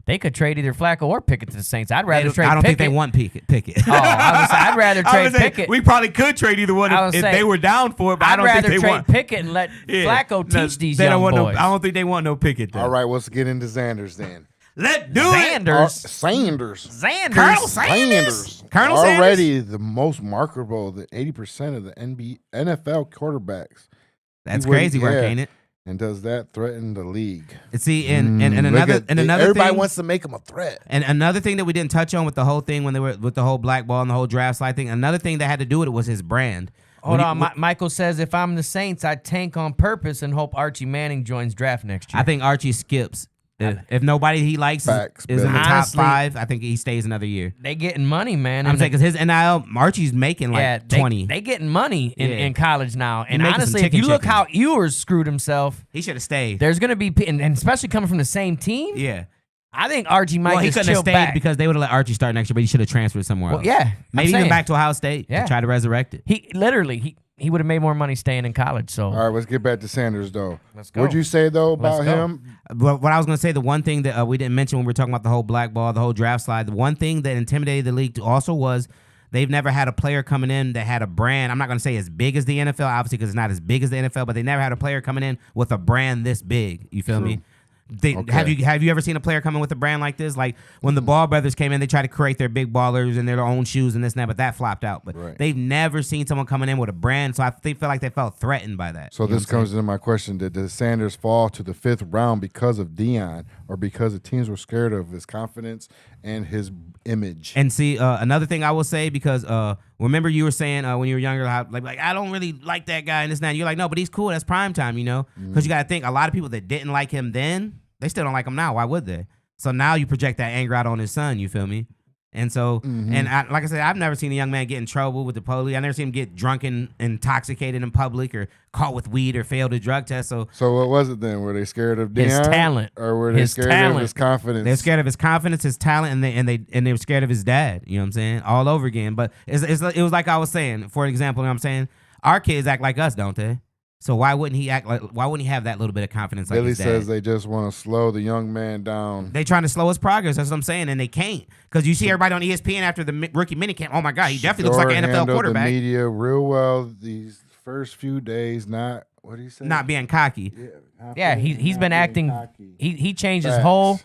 they could trade either Flacco or Pickett to the Saints. I'd rather trade. I don't Pickett. think they want Pickett. Oh, I would say I'd rather trade Pickett. We probably could trade either one if they were down for it, but I don't think they trade want Pickett and let Flacco teach these they young don't want boys. I don't think they want no Pickett. Though. All right, let's get into Sanders then. Let's do it. Sanders. Colonel Sanders. Colonel Sanders. Already the most marketable, the 80% of the NFL quarterbacks. That's He wouldn't- crazy work, yeah. ain't it? And does that threaten the league? See, and another everybody thing, wants to make him a threat. And another thing that we didn't touch on with the whole thing when they were with the whole blackball and the whole draft slide thing. Another thing that had to do with it was his brand. Hold on, Michael says if I'm the Saints, I tank on purpose and hope Archie Manning joins draft next year. I think Archie skips. If nobody he likes Facts, is in the Billy. top Honestly, 5, I think he stays another year. They getting money, man. I'm saying because his NIL, Archie's making like 20. They getting money in college now. And making some honestly, if you chicken look chicken. how Ewers screwed himself, He should have stayed. there's gonna be and especially coming from the same team. Yeah. I think Archie might Well, he just couldn't have chill stayed back. because they would have let Archie start next year, but he should have transferred somewhere else. yeah, Maybe I'm even saying. back to Ohio State Yeah. to try to resurrect it. He literally he would have made more money staying in college. So All right, let's get back to Sanders, though. Let's go. What'd you say, though, about Let's go. him? But what I was going to say, the one thing that we didn't mention when we were talking about the whole blackball, the whole draft slide, the one thing that intimidated the league also was they've never had a player coming in that had a brand. I'm not going to say as big as the NFL, obviously, because it's not as big as the NFL, but they never had a player coming in with a brand this big. You feel me? Okay. Have you ever seen a player come in with a brand like this? Like when the Ball brothers came in, they tried to create their big ballers and their own shoes and this and that, but that flopped out. But Right. they've never seen someone coming in with a brand, so feel like they felt threatened by that. So You know this what I'm comes into my question: did Sanders fall to the 5th round because of Deion, or because the teams were scared of his confidence and his image? And see, another thing I will say, because remember you were saying when you were younger, how, like I don't really like that guy and this and that. You're like, no, but he's cool. That's prime time, you know? Because you got to think, a lot of people that didn't like him then, they still don't like him now. Why would they? So now you project that anger out on his son, you feel me? And so, and like I said, I've never seen a young man get in trouble with the police. I never seen him get drunk and intoxicated in public or caught with weed or failed a drug test. So what was it then? Were they scared of Deion? His talent. Or were they His scared talent. of his confidence? they're scared of his confidence, his talent, and they were scared of his dad. You know what I'm saying? All over again. But it was like I was saying. For example, you know what I'm saying? Our kids act like us, don't they? So why wouldn't he act like? Why wouldn't he have that little bit of confidence like Billy his dad? says they just want to slow the young man down. They trying to slow his progress. That's what I'm saying, and they can't because you see everybody on ESPN after the rookie minicamp. Oh my God, he definitely looks like an NFL handled quarterback. The media real well these first few days. Not what did he say? Not being cocky. yeah, he's been acting. Cocky. He changed his Facts. whole.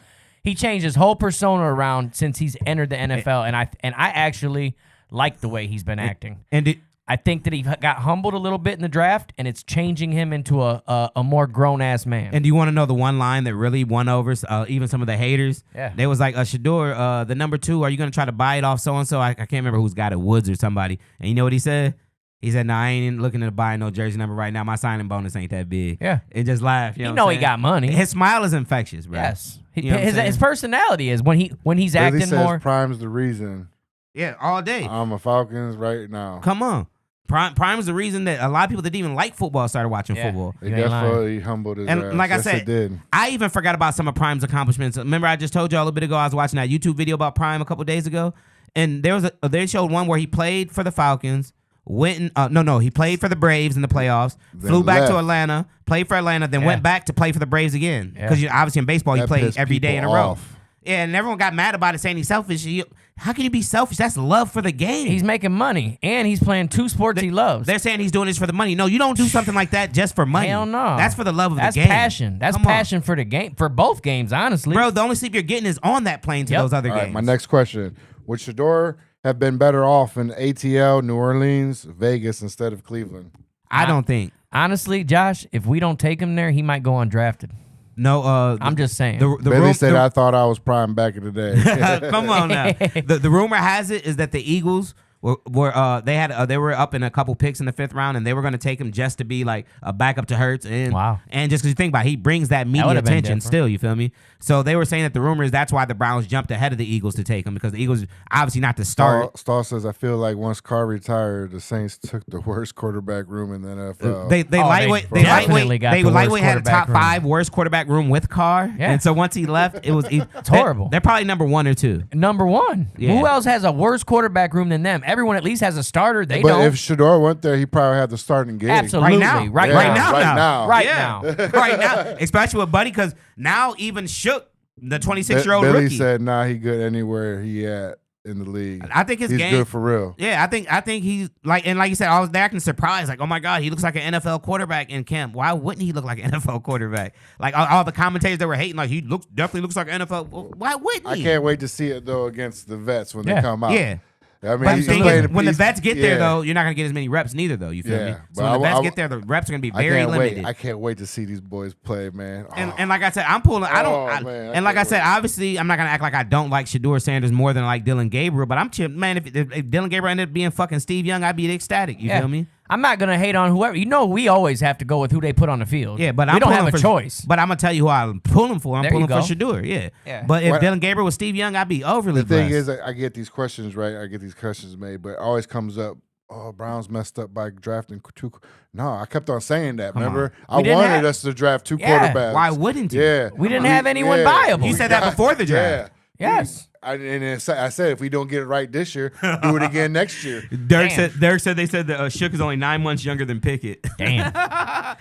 He changed his whole persona around since he's entered the NFL, and I actually like the way he's been acting. And I think that he got humbled a little bit in the draft, and it's changing him into a more grown ass man. do you want to know the one line that really won over even some of the haters? Yeah. They was like, Shedeur, the number 2, are you going to try to buy it off so-and-so? I can't remember who's got it, Woods or somebody. And you know what he said? He said, "No, I ain't looking to buy no jersey number right now. My signing bonus ain't that big." Yeah. It just laughed. You You know know he got money. His smile is infectious, bro. Yes. You know what I'm His saying? personality is when he's Billy acting says more. Prime's the reason. Yeah, all day. I'm a Falcons right now. Come on. Prime is the reason that a lot of people that didn't even like football started watching football. It You ain't lying. definitely humbled his And ass. like I Yes, said, it did. I even forgot about some of Prime's accomplishments. Remember, I just told you all a bit ago, I was watching that YouTube video about Prime a couple days ago, and they showed one where he played for the Falcons, he played for the Braves in the playoffs, Then flew back to left. Atlanta, played for Atlanta, then Yeah. went back to play for the Braves again. Because obviously in baseball, you That play pissed every day in a people row. off. Yeah, and everyone got mad about it, saying he's selfish. How can you be selfish? That's love for the game. He's making money, and he's playing 2 sports he loves. They're saying he's doing this for the money. No, you don't do something like that just for money. Hell no. That's for the love of That's the game. passion. That's Come on. passion for the game, for both games, honestly. Bro, the only sleep you're getting is on that plane to Yep. those other All games. right, my next question. Would Shedeur have been better off in ATL, New Orleans, Vegas instead of Cleveland? I don't think. Honestly, Josh, if we don't take him there, he might go undrafted. No, I'm just saying. the Billy said, I thought I was Prime back in the day. Come on now. The rumor has it is that the Eagles were they were up in a couple picks in the 5th round, and they were going to take him just to be like a backup to Hurts. And Wow. And just because you think about it, he brings that media would've been attention different. still. You feel me? So they were saying that the rumor is that's why the Browns jumped ahead of the Eagles to take him, because the Eagles obviously not to start. Stahl says, I feel like once Carr retired, the Saints took the worst quarterback room in the NFL. They Oh, they definitely got the worst lightweight had a top quarterback room. 5 worst quarterback room with Carr. Yeah. And so once he left, it's horrible. They're probably number 1 or 2. Number 1. Yeah. Who else has a worse quarterback room than them? Everyone at least has a starter. They but don't. if Shedeur went there, he probably had the starting gig. Absolutely. Right now. Right Yeah, now. right now. Right Yeah. now. Right now. Especially with Buddy, because now even Shook, the 26-year-old Billy rookie. said, nah, he good anywhere he at in the league. I think his He's game. good for real. Yeah, I think he's like you said, I was acting surprised, like, oh my God, he looks like an NFL quarterback in camp. Why wouldn't he look like an NFL quarterback? Like all the commentators that were hating, like definitely looks like an NFL. Why wouldn't I he? can't wait to see it though against the vets when Yeah. they come out. Yeah. I mean, But the he's thing playing is, when the he's- vets get there, yeah. though, you're not gonna get as many reps neither, though. You feel me? Yeah, So but when the I- vets I- get there, the reps are gonna be I very can't limited. wait. I can't wait to see these boys play, man. Oh. And like I said, I'm pulling. I don't. Oh, man, I and like I can't said, wait. obviously, I'm not gonna act like I don't like Shedeur Sanders more than I like Dylan Gabriel. But I'm chill, man. If Dylan Gabriel ended up being fucking Steve Young, I'd be ecstatic. You Yeah. feel me? I'm not going to hate on whoever. You know, we always have to go with who they put on the field. Yeah, but we I'm don't pulling have a for, choice. But I'm gonna tell you who I'm pulling for. I'm There pulling you for go. Shedeur. Yeah. Yeah. But if What- Dylan Gabriel was Steve Young, I'd be overly The thing blessed. is, I get these questions right. I get these questions made, but it always comes up. Oh, Browns messed up by drafting 2. No, I kept on saying that. Remember, I We didn't wanted have- us to draft 2 Yeah. quarterbacks. Why wouldn't you? Yeah, We didn't have anyone viable. You said that before the draft. Yeah. Yes. I said if we don't get it right this year, do it again next year. Derek Damn. said they said that Shook is only 9 months younger than Pickett. Damn. That's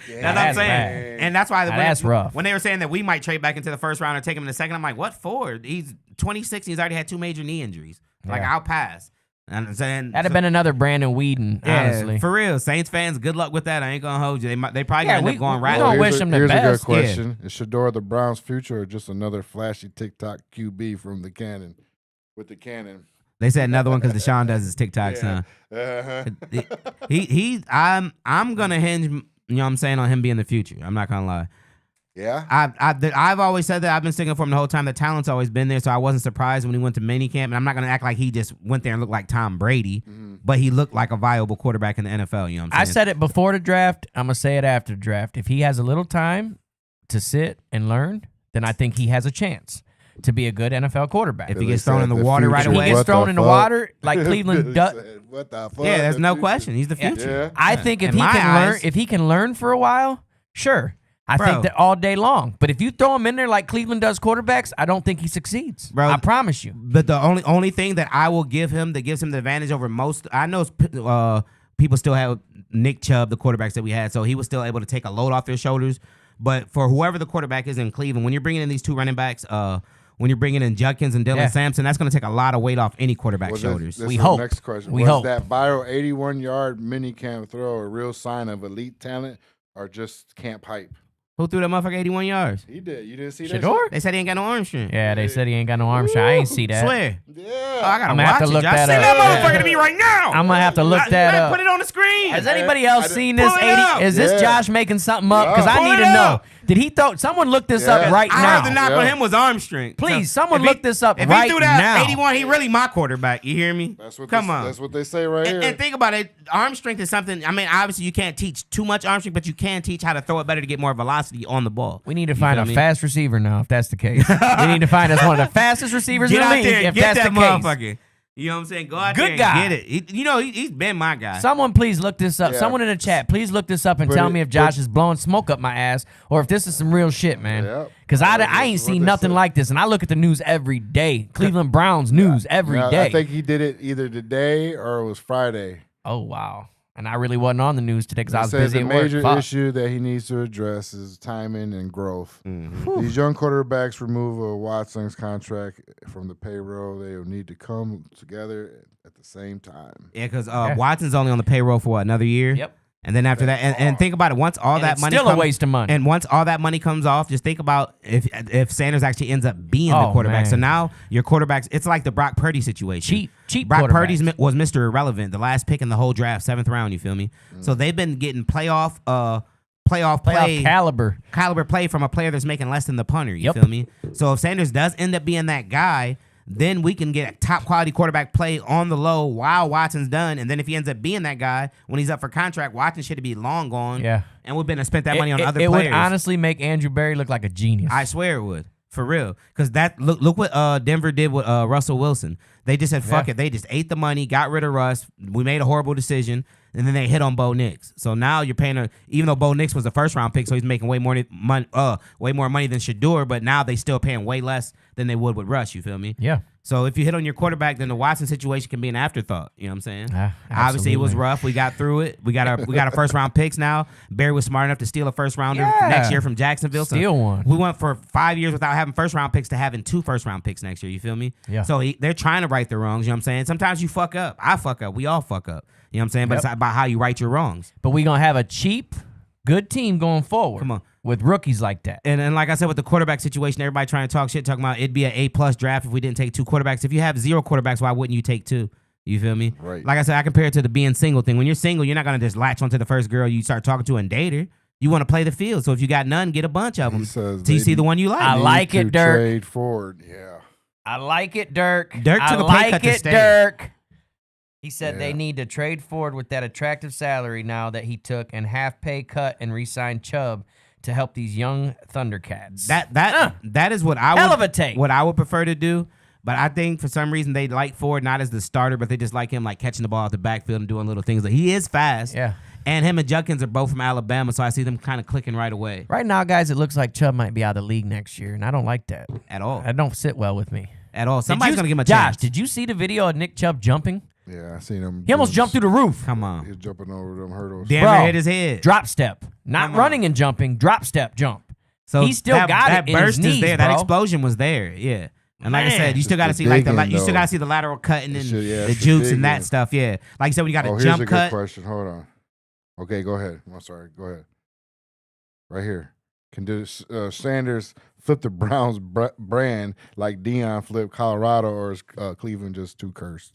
what I'm That's saying. bad. And that's why That's rough. when they were saying that we might trade back into the first round or take him in the second, I'm like, what for? He's 26 and he's already had 2 major knee injuries. Like, Yeah. I'll pass. And I'm saying That'd have been another Brandon Whedon, yeah, honestly. for real. Saints fans, good luck with that. I ain't gonna hold you. They probably Yeah, gonna end up going we right. don't Here's wish a- him the here's a best. good question: Is Shedeur the Browns' future, or just another flashy TikTok QB from the cannon with the cannon? They said another one because Deshaun does his TikToks. Yeah. Huh? I'm gonna hinge. You know what I'm saying, on him being the future. I'm not gonna lie. Yeah. I've always said that. I've been sticking for him the whole time. The talent's always been there, so I wasn't surprised when he went to minicamp. And I'm not gonna act like he just went there and looked like Tom Brady, but he looked like a viable quarterback in the NFL. You know what I'm I saying? said it before the draft. I'm going to say it after the draft. If he has a little time to sit and learn, then I think he has a chance to be a good NFL quarterback. If he Billy gets thrown said in the the water right If future. he away, gets What thrown the in the fuck? water like Cleveland Billy does. said, what the fuck? yeah, there's The no future. question. He's the Yeah. future. Yeah. I think if In he my can learn, eyes- if he can learn for a while, sure. I Bro. think that all day long. But if you throw him in there like Cleveland does quarterbacks, I don't think he succeeds. Bro, I promise you. But the only thing that I will give him that gives him the advantage over most, I know people still have Nick Chubb, the quarterbacks that we had, so he was still able to take a load off their shoulders. But for whoever the quarterback is in Cleveland, when you're bringing in these 2 running backs, when you're bringing in Judkins and Dylan Yeah. Sampson, that's going to take a lot of weight off any quarterback's Was shoulders. this We is the hope. Next question. We Was hope. that viral 81-yard minicamp throw a real sign of elite talent, or just camp hype? Who threw that motherfucker 81 yards? He did. You didn't see that? Shedeur? They said he ain't got no arm strength. Yeah, they said he ain't got no arm strength. I ain't see that. Swear. shit? Oh, Yeah. I gotta I'ma watch have to it, look Josh. that Send up. that motherfucker to me right now. I'm gonna have to look that up. Put it on the screen. Has anybody else I seen Pull this it 80? up. Is this Yeah. Josh making something up? Because Yeah. I Pull need it to know. up. Did he throw? Someone look this up right I now. heard the knock on him was arm strength. Please, So someone if look this up if right he threw that now. 81, he really my quarterback. You hear me? Come on. That's what they say right here. And think about it. Arm strength is something. I mean, obviously you can't teach too much arm strength, but you can teach how to throw it better to get more velocity on the ball. We need to You find feel a me? fast receiver now, if that's the case. We need to find us one of the fastest receivers Get in the out league, there and if get that's that the case. motherfucker. You know what I'm saying? Go out Good there and guy. get it. He's been my guy. Someone please look this up. Yeah. Someone in the chat, please look this up and Put tell it- me if Josh is blowing smoke up my ass or if this is some real shit, man. Yep. Because I That's ain't what seen they nothing said. like this, and I look at the news every day. Cleveland Browns news every Now, day. I think he did it either today or it was Friday. Oh, wow. And I really wasn't on the news today because I He was said busy the at work. major Fuck. issue that he needs to address is timing and growth. Mm-hmm. These young quarterbacks remove a Watson's contract from the payroll. They will need to come together at the same time. Yeah, because Watson's only on the payroll for another year. Yep. And then after that, and think about it. Once all And that it's money still a waste of money. And once all that money comes off, just think about if Sanders actually ends up being the Oh, quarterback. man. So now your quarterbacks, it's like the Brock Purdy situation. Cheap Brock quarterbacks. Purdy was Mr. Irrelevant, the last pick in the whole draft, 7th round. You feel me? So they've been getting playoff Playoff caliber. play from a player that's making less than the punter. You Yep. feel me? So if Sanders does end up being that guy, then we can get a top quality quarterback play on the low while Watson's done. And then if he ends up being that guy when he's up for contract, Watson should be long gone. Yeah. And we've been to spend that money on other It players. would honestly make Andrew Berry look like a genius. I swear it would. For real. Because look what Denver did with Russell Wilson. They just said, fuck it. They just ate the money, got rid of Russ. We made a horrible decision. And then they hit on Bo Nix. So now you're paying even though Bo Nix was a first round pick, so he's making way more money than Shedeur, but now they still paying way less than they would with Russ, you feel me? Yeah. So if you hit on your quarterback, then the Watson situation can be an afterthought. You know what I'm saying? Obviously, it was absolutely. rough. We got through it. We got our first round picks now. Barry was smart enough to steal a first rounder Yeah. next year from Jacksonville. So Steal one. We went for 5 years without having first round picks to having 2 first round picks next year. You feel me? Yeah. So they're trying to right their wrongs. You know what I'm saying? Sometimes you fuck up. I fuck up. We all fuck up. You know what I'm saying? But Yep. it's about how you right your wrongs. But we're going to have a cheap, good team going forward. Come on. With rookies like that. And like I said, with the quarterback situation, everybody trying to talk shit, talking about it'd be an A+ draft if we didn't take 2 quarterbacks. If you have 0 quarterbacks, why wouldn't you take 2? You feel me? Right. Like I said, I compare it to the being single thing. When you're single, you're not going to just latch onto the first girl you start talking to and date her. You want to play the field. So if you got none, get a bunch of them. He says Till you they see the one you like. I like need it, to Dirk. Trade forward. Yeah. I like it, Dirk. Dirk I took a pay like cut to it, stay. Dirk. He said they Yeah. need to trade Ford with that attractive salary now that he took and half pay cut and re-sign Chubb to help these young Thundercats. That is what I Hell would of a take. What I would prefer to do. But I think for some reason they like Ford not as the starter, but they just like him like catching the ball out the backfield and doing little things. Like he is fast. Yeah. And him and Judkins are both from Alabama, so I see them kind of clicking right away. Right now, guys, it looks like Chubb might be out of the league next year, and I don't like that. At all. That don't sit well with me. At all. Somebody's going to give him a Josh, chance. did you see the video of Nick Chubb jumping? Yeah, I seen him. He almost jumped through the roof. Come on. He's jumping over them hurdles. Damn, Bro, it hit his head. Drop step. Not Come on. running and jumping, drop step jump. So he still got that it in his burst knees, is there. bro. That explosion was there. Yeah. And like I Man. said, you still got to It's see like the digging, you still though. got to see the lateral cutting and Yeah, the it's the jukes and that digging. stuff. Yeah. Like you said, when you got Oh, a here's jump a good cut. question. Hold on. Okay, go ahead. I'm sorry. Go ahead. Right here. Can Sanders flip the Browns brand like Dion flipped Colorado, or is Cleveland just too cursed?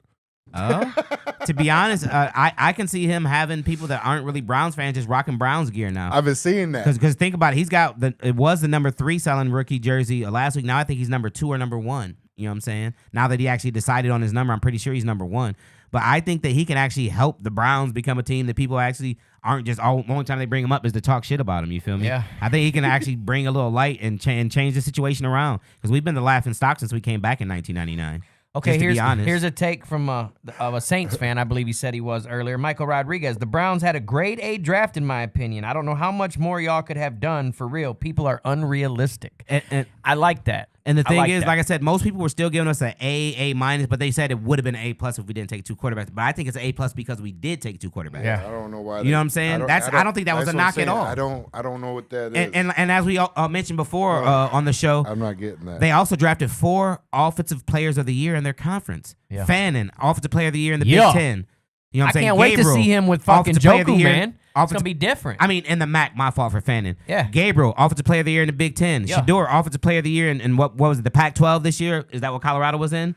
To be honest, I can see him having people that aren't really Browns fans just rocking Browns gear now. I've been seeing that. Because think about it, it was the number 3 selling rookie jersey last week. Now I think he's number 2 or number 1. You know what I'm saying? Now that he actually decided on his number, I'm pretty sure he's number 1. But I think that he can actually help the Browns become a team that people actually aren't just the only time they bring him up is to talk shit about him. You feel me? Yeah. I think he can actually bring a little light and change the situation around. Because we've been the laughing stock since we came back in 1999. Okay, Just to be honest. here's a take from of a Saints fan. I believe he said he was earlier. Michael Rodriguez. The Browns had a grade A draft, in my opinion. I don't know how much more y'all could have done for real. People are unrealistic. And I like that. And the thing is, that. like I said, most people were still giving us an A minus, but they said it would have been A+ if we didn't take 2 quarterbacks. But I think it's an A+ because we did take 2 quarterbacks. Yeah. I don't know why. You know what I'm saying? I don't think that was a knock at all. I don't know what that is. And as we mentioned before on the show, I'm not getting that. they also drafted 4 offensive players of the year in their conference. Yeah. Fannin, offensive player of the year in the Yeah. Big Ten. You know what I I'm saying? can't wait to Gabriel, see him with fucking offensive player of the Joku, year- man. It's going offensive- to be different. I mean, in the MAC, my fault for Fannin. Yeah. Gabriel, offensive player of the year in the Big Ten. Yeah. Shedeur, offensive player of the year in what was it, the Pac-12 this year? Is that what Colorado was in?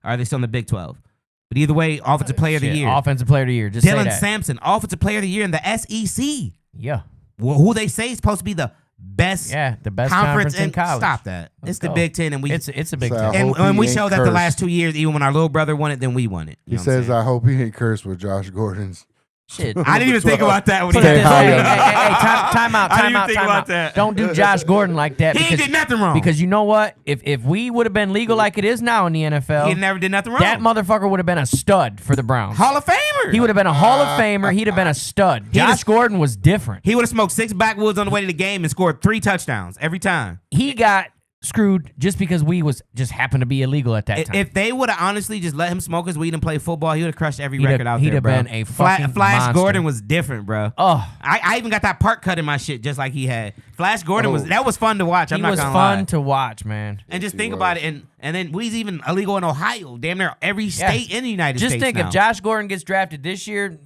Or are they still in the Big 12? But either way, offensive player of the Shit, year. Offensive player of the year. Just say Dylan that. Sampson, offensive player of the year in the SEC. Yeah. Who they say is supposed to be the best the best conference in college. Stop that. Let's It's the go. Big Ten, and It's a Big So Ten. I hope and he we ain't showed that the cursed. last 2 years, even when our little brother won it, then we won it. He says, "I hope he ain't cursed with Josh Gordon's." Shit. I didn't even think about that when Put he it Stay this high way. on Hey, time out. I didn't even think about that. Don't do Josh Gordon like that. He ain't because, did nothing wrong. Because you know what? If we would have been legal like it is now in the NFL, he never did nothing wrong. that motherfucker would have been a stud for the Browns. Hall of Famer. He would have been a Hall of Famer. He'd have been a stud. Josh Gordon was different. He would have smoked 6 backwoods on the way to the game and scored 3 touchdowns every time. He got screwed just because we just happened to be illegal at that time. If they would have honestly just let him smoke his weed and play football, he would have crushed every record out he'd there, have bro. been a fucking Flash monster. Gordon was different, bro. Oh, I even got that part cut in my shit just like he had. Flash Gordon was fun to watch. I'm he not was gonna fun lie. to watch, man. And just he think was. about it, and then we's even illegal in Ohio, damn near every state in the United Just States think now. if Josh Gordon gets drafted this year,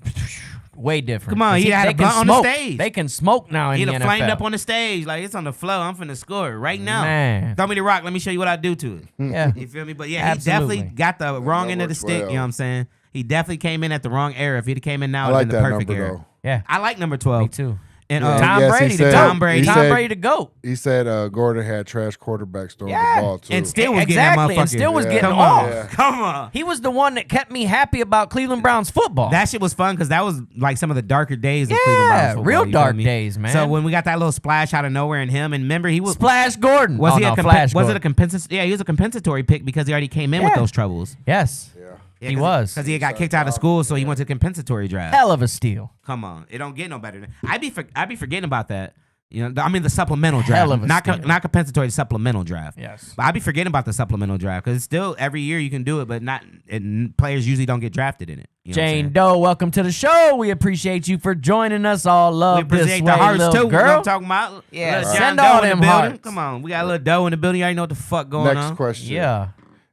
way different. Come on, 'Cause he had they a can blunt on the smoke. stage. They can smoke now in He'd the have NFL. flamed up on the stage like it's on the floor. I'm finna score it right now. Man. Throw me the rock. Let me show you what I do to it. Yeah. You feel me? But yeah, Absolutely. he definitely got the wrong that end of the works stick. well. You know what I'm saying? He definitely came in at the wrong era. If he'd came in now, I it'd like been that the perfect number era. though. Yeah. I like number 12. Me too. And Tom yes, he Brady, said- Tom Brady. he Tom said- Brady to GOAT. He said Gordon had trash quarterbacks throwing Yeah. the ball too. and still was Exactly, getting that motherfucker. and still was Yeah. getting Come off. on. Yeah. Come on. He was the one that kept me happy about Cleveland Browns football. That shit was fun because that was like some of the darker days of Yeah, Cleveland Browns football. real you feel dark me? days, man. So when we got that little splash out of nowhere in him, and remember he was Splash Gordon. was Oh, he no, a Flash was Gordon. it a compensatory? Yeah, he was a compensatory pick because he already came in with Yeah. those troubles. Yes. Yeah. Yeah, He was. because he got kicked out of school, so he went to compensatory draft. Hell of a steal. Come on, it don't get no better. I'd be forgetting about that. You know, I mean the supplemental draft, Hell of a not steal. not compensatory, supplemental draft. Yes. But I'd be forgetting about the supplemental draft because still every year you can do it, but not and players usually don't get drafted in it. You know what I'm Jane saying? Doe, welcome to the show. We appreciate you for joining us. All love We appreciate this the way, hearts little too. You know girl. what I'm talking about? Yeah, Little send John all Doe in them the building. hearts. Come on, we got a little dough in the building. You already know what the fuck going Next on. question. Yeah.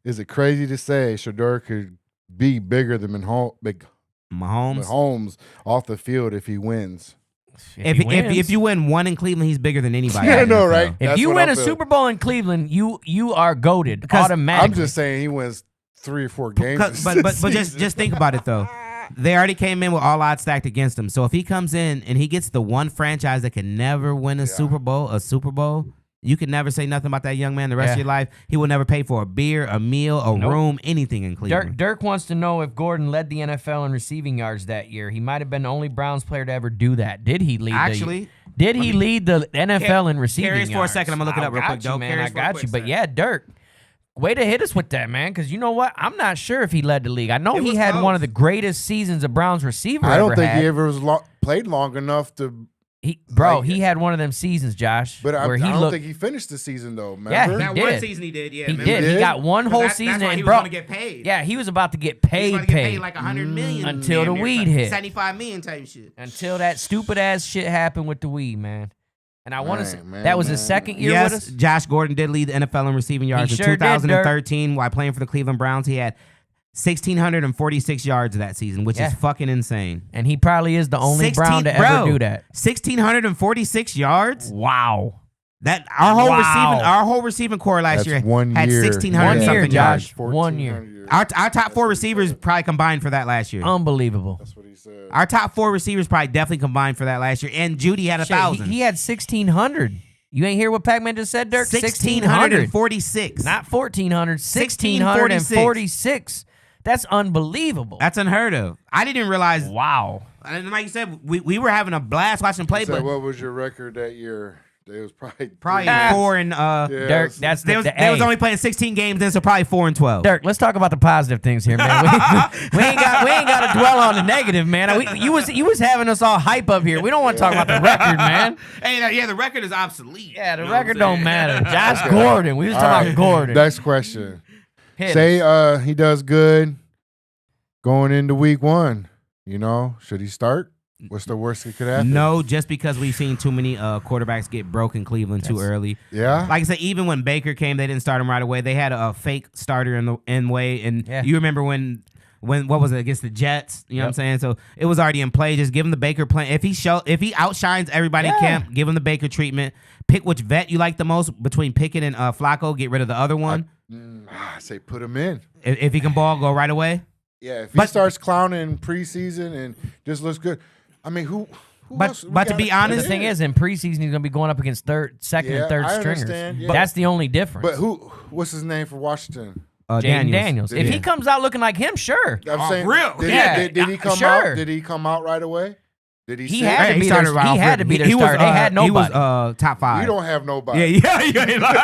Is it crazy to say Shedeur could be bigger than Mahomes. Mahomes off the field if he wins? If you win one in Cleveland, he's bigger than anybody. Yeah, I in the know, NFL. right? If That's you what win I a feel. Super Bowl in Cleveland, you are goated Because automatically. I'm just saying he wins 3 or 4 games. But just think about it though. They already came in with all odds stacked against him. So if he comes in and he gets the one franchise that can never win a Super Bowl, you can never say nothing about that young man the rest of your life. He will never pay for a beer, a meal, a room, anything in Cleveland. Dirk wants to know if Gordon led the NFL in receiving yards that year. He might have been the only Browns player to ever do that. Did he lead? Did he lead the NFL in receiving Carries yards? for a second. I'm gonna look it up real quick, You, though. man. Carries I for a got quick you. But second. yeah, Dirk, way to hit us with that, man. Because you know what? I'm not sure if he led the league. I know It he was had close. one of the greatest seasons a Browns receiver I don't ever think had. he ever was played long enough to. He had one of them seasons, Josh, But I where he don't looked. think he finished the season though. Yeah, Remember? he That did. one season he did. Yeah, He remember? did. He got one whole That's season, why he and was bro, gonna get paid. yeah, he was about to get He was paid. gonna get paid like $100 million Until damn the near, weed hit. 75 million type shit. Until that stupid ass shit happened with the weed, man. And I want to say Man, that was his man. second year Yes, with us. Josh Gordon did lead the NFL in receiving yards He in sure did, Dirk. 2013 while playing for the Cleveland Browns. He had 1,646 yards that season, which is fucking insane. And he probably is the only Brown to ever do that. 1,646 yards. Wow. That Wow. our whole receiving core last That's year 1 had year. 1,600 1 year, something yards. Josh. 1 year. Our top 4 receivers probably combined for that last year. Unbelievable. That's what he said. Our top 4 receivers probably definitely combined for that last year. And Judy had Shit, 1,000. he had 1,600. You ain't hear what Pac-Man just said, Dirk? 1,646. Not 1,400. 1,646. That's unbelievable. That's unheard of. I didn't realize. Wow. And like you said, we were having a blast watching him play, So but what was your record that year? It was probably probably 4 and Dirk, that's they the was only playing 16 games then, so probably 4 and 12. Dirk, let's talk about the positive things here, man. We ain't got to dwell on the negative, man. You was having us all hype up here. We don't want to talk about the record, man. Hey, yeah, the record is obsolete. Yeah, the You know what I'm record don't saying? matter. Josh Okay. Gordon. We was All talking right. about Gordon. Next question. Hit Say us. he does good going into week 1. You know, should he start? What's the worst that could happen? No, just because we've seen too many quarterbacks get broke in Cleveland too early. Yeah. Like I said, even when Baker came, they didn't start him right away. They had a fake starter in way, and Yeah. you remember when what was it against the Jets? You know what I'm saying? So it was already in play. Just give him the Baker play. If he outshines everybody in camp, give him the Baker treatment. Pick which vet you like the most between Pickett and Flacco. Get rid of the other one. I say put him in. If he can ball, go right away. Yeah, if he starts clowning preseason and just looks good. I mean, who But to be But honest, the thing is, in preseason, he's going to be going up against second and third I stringers. understand, yeah. But that's the only difference. But what's his name for Washington? Jaden Daniels. If he Yeah. comes out looking like him, sure. I'm saying, real? Did, Yeah. did he come Sure. out? Did he come out right away? Did he? He sit? had to He be started their, right he off had rip. to be their He was, starter. They had nobody. He was top 5. You don't have nobody. Yeah, you ain't lying.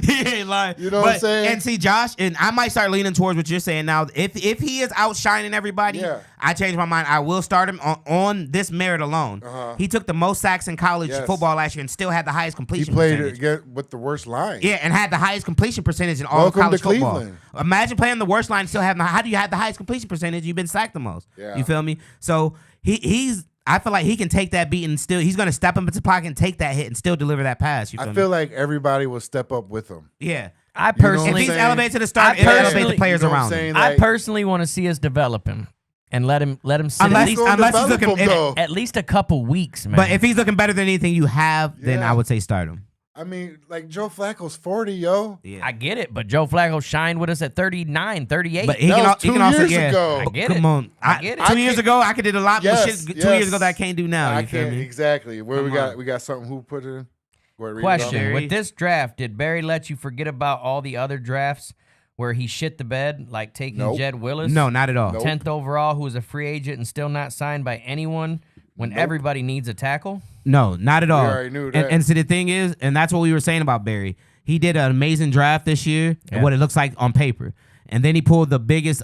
He ain't lying. You know what I'm saying? And see, Josh, and I might start leaning towards what you're saying now. If he is outshining everybody, Yeah. I changed my mind. I will start him on this merit alone. Uh-huh. He took the most sacks in college Yes. football last year and still had the highest He completion played percentage. with the worst line. Yeah, and had the highest completion percentage in all Welcome of college to football. Cleveland. Imagine playing the worst line and still having how do you have the highest completion percentage? You've been sacked the most. Yeah. You feel me? So he's I feel like he can take that beat and still he's gonna step up into the pocket and take that hit and still deliver that pass. You feel I me? feel like everybody will step up with him. Yeah. I You know what I'm If personally, he's saying? elevated to the start, I it elevates personally- the players You know what I'm around him. saying? I Like, personally want to see us develop him and let him sit Unless- at least, unless he's develop looking- him, though. at least a couple weeks, man. But if he's looking better than anything you have, then Yeah. I would say start him. I mean, like Joe Flacco's 40, yo. Yeah. I get it, but Joe Flacco shined with us at 39, 38. But he That can, was he can 2 also years yeah. ago. I get Come it. on. I get it. 2 years ago, I could did a lot more Yes, shit 2 years ago that I yes. can't do now. I You feel can't me? exactly. Where Come on. we got something. Who put it in? Go ahead, read it Question: Barry. with this draft, did Barry let you forget about all the other drafts where he shit the bed, like taking Nope. Jed Willis? No, not at all. Nope. 10th overall, who was a free agent and still not signed by anyone when Nope. everybody needs a tackle? No, not at all. already knew And, that. and see, the thing is, and that's what we were saying about Barry. He did an amazing draft this year, Yeah. what it looks like on paper. And then he pulled the biggest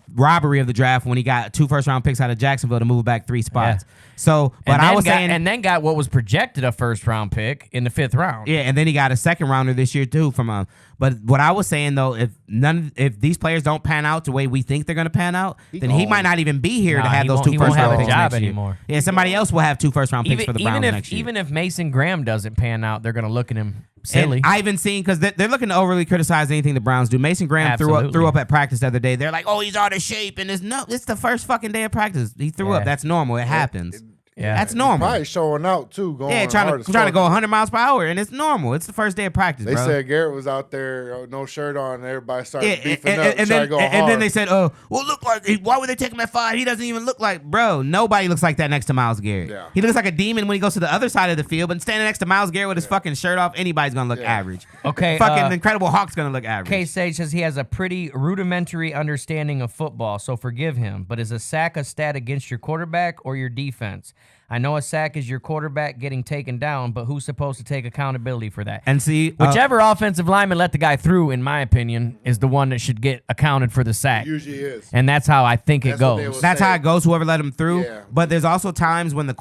robbery of the draft when he got 2 first-round picks out of Jacksonville to move back 3 spots. So, but And I then was saying, and then got what was projected a first-round pick in the 5th round. yeah, and then he got a second rounder this year too from him. But what I was saying though, if these players don't pan out the way we think they're gonna pan out, then he gone. might not even be here Nah, to have he those won't- 2 he won't have first-round a picks job next year. anymore. Yeah, somebody else will have 2 first-round picks for the Browns next year. Even if Mason Graham doesn't pan out, they're gonna look at him silly. And I even seen because they're looking to overly criticize anything the Browns do. Mason Graham threw Absolutely. up at practice the other day. They're like, "Oh, he's out of shape," and it's the first fucking day of practice. He threw up. Yeah. That's normal. It happens. Yeah. That's normal. Probably showing out too. Going Yeah, hard trying as to fuck. go 100 miles per hour, and it's normal. It's the first day of practice, They bro. said Garrett was out there, no shirt on, and everybody started Yeah, beefing and, up, and trying then, to go and hard. then they said, "Oh, well, look like why would they take him at 5? He doesn't even look like bro. Nobody looks like that next to Myles Garrett. Yeah. He looks like a demon when he goes to the other side of the field, but standing next to Myles Garrett with his fucking shirt off, anybody's gonna look Yeah. average. Okay, fucking Incredible Hulk's gonna look average. K-Sage says he has a pretty rudimentary understanding of football, so forgive him. But is a sack a stat against your quarterback or your defense? I know a sack is your quarterback getting taken down, but who's supposed to take accountability for that? And see, Whichever offensive lineman let the guy through, in my opinion, is the one that should get accounted for the sack. usually is. And that's how I think it That's what they goes. will that's say. how it goes. Whoever let him through. Yeah. But there's also times when the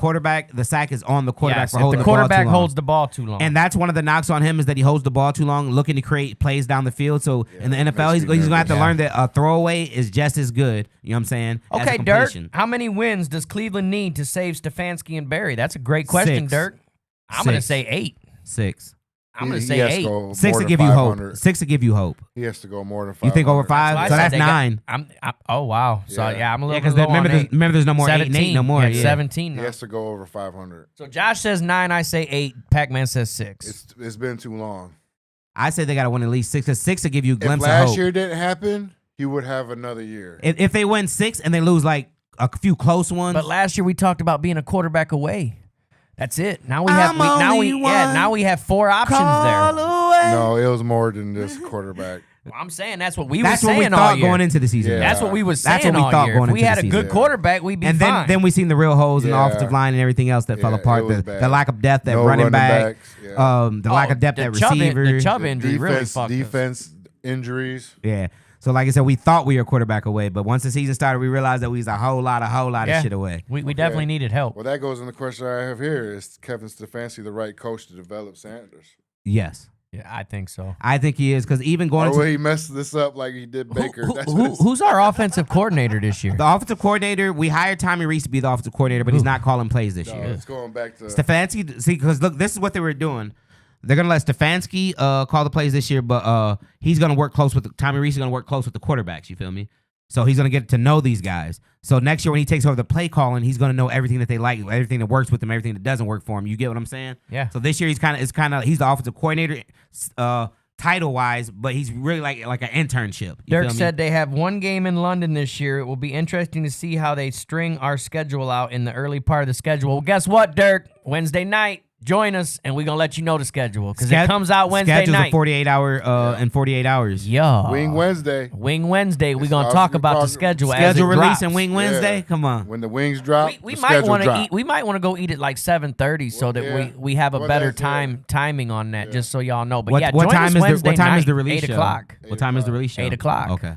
sack is on the quarterback Yes, for if holding the the ball quarterback too long. holds the ball too long. And that's one of the knocks on him is that he holds the ball too long, looking to create plays down the field. So in the NFL, makes he's me going to have to nervous. learn that a throwaway is just as good. You know what I'm saying? as a Okay, Dirk, completion. how many wins does Cleveland need to save Stefanski and Barry? That's a great question, 6. Dirk. I'm going to 6. say 8. 6. I'm going to He say has to 8. go 6 more to than give you hope. 500. 6 to give you hope. He has to go more than 500. You think over 5? Why I So said that's they got- 9. Oh, wow. So, Yeah. yeah, I'm a Yeah, little because bit low remember, on 8. there's no more 8 and 8 no more. Yeah, Yeah. 17 He now. has to go over 500. So Josh says 9, I say 8. Pac-Man says 6. It's been too long. I say they got to win at least 6. 'Cause 6 to give you a If glimpse of last hope. year didn't happen, he would have another year. If they win 6 and they lose like a few close ones. But last year we talked about being a quarterback away. That's it. Now we have I'm only now we have 4 options call there. away. No, it was more than this quarterback. Well, I'm saying that's what we That's were what we saying all thought year. going into the season. Yeah. That's what we was saying That's what we all thought year. going If we into had the a good season. quarterback, we'd be And fine. then we seen the real holes in the Yeah. offensive line and everything else that fell Yeah, apart. it was The bad. lack of depth at No running back. backs, yeah. The lack of depth the at Chubb receiver. The Chubb injury really defense, fucked us. defense injuries. Yeah. So like I said, we thought we were quarterback away, but once the season started, we realized that we was a whole lot Yeah. of shit away. We definitely needed help. Well, that goes in the question I have here: is Kevin Stefanski the right coach to develop Sanders, Yes. Yeah, I think so. I think he is because even going or will into he mess this up like he did Baker? That's what it's- Who's our offensive coordinator this year? the offensive coordinator, we hired Tommy Reese to be the offensive coordinator, but he's not calling plays this No, year. it's going back to Stefanski, see, because look, this is what they were doing. They're gonna let Stefanski call the plays this year, but he's gonna work close with Tommy Reese. Is gonna work close with the quarterbacks. You feel me? So he's gonna get to know these guys. So next year when he takes over the play calling, he's gonna know everything that they like, everything that works with them, everything that doesn't work for him. You get what I'm saying? Yeah. So this year he's the offensive coordinator. title-wise, but he's really like an internship. You Dirk feel me? said they have one game in London this year. It will be interesting to see how they string our schedule out in the early part of the schedule. Well, guess what, Dirk? Wednesday night, join us, and we're going to let you know the schedule because it comes out Wednesday Schedule's night. a 48-hour in 48 hours. Yo. Wing Wednesday. Wing Wednesday. We're going to It's talk awesome. about the Talk- schedule as Schedule it release drops. and Wing Wednesday? Yeah. Come on. When the wings drop, We the might schedule want to drop. eat. We might want to go eat at like 7:30 so that Yeah. we have a Well, better that's- timing on that, just so y'all know. But What, yeah, what join time us is the Wednesday what time night, is the release 8 show? o'clock. What time is the release show? 8 o'clock. Okay.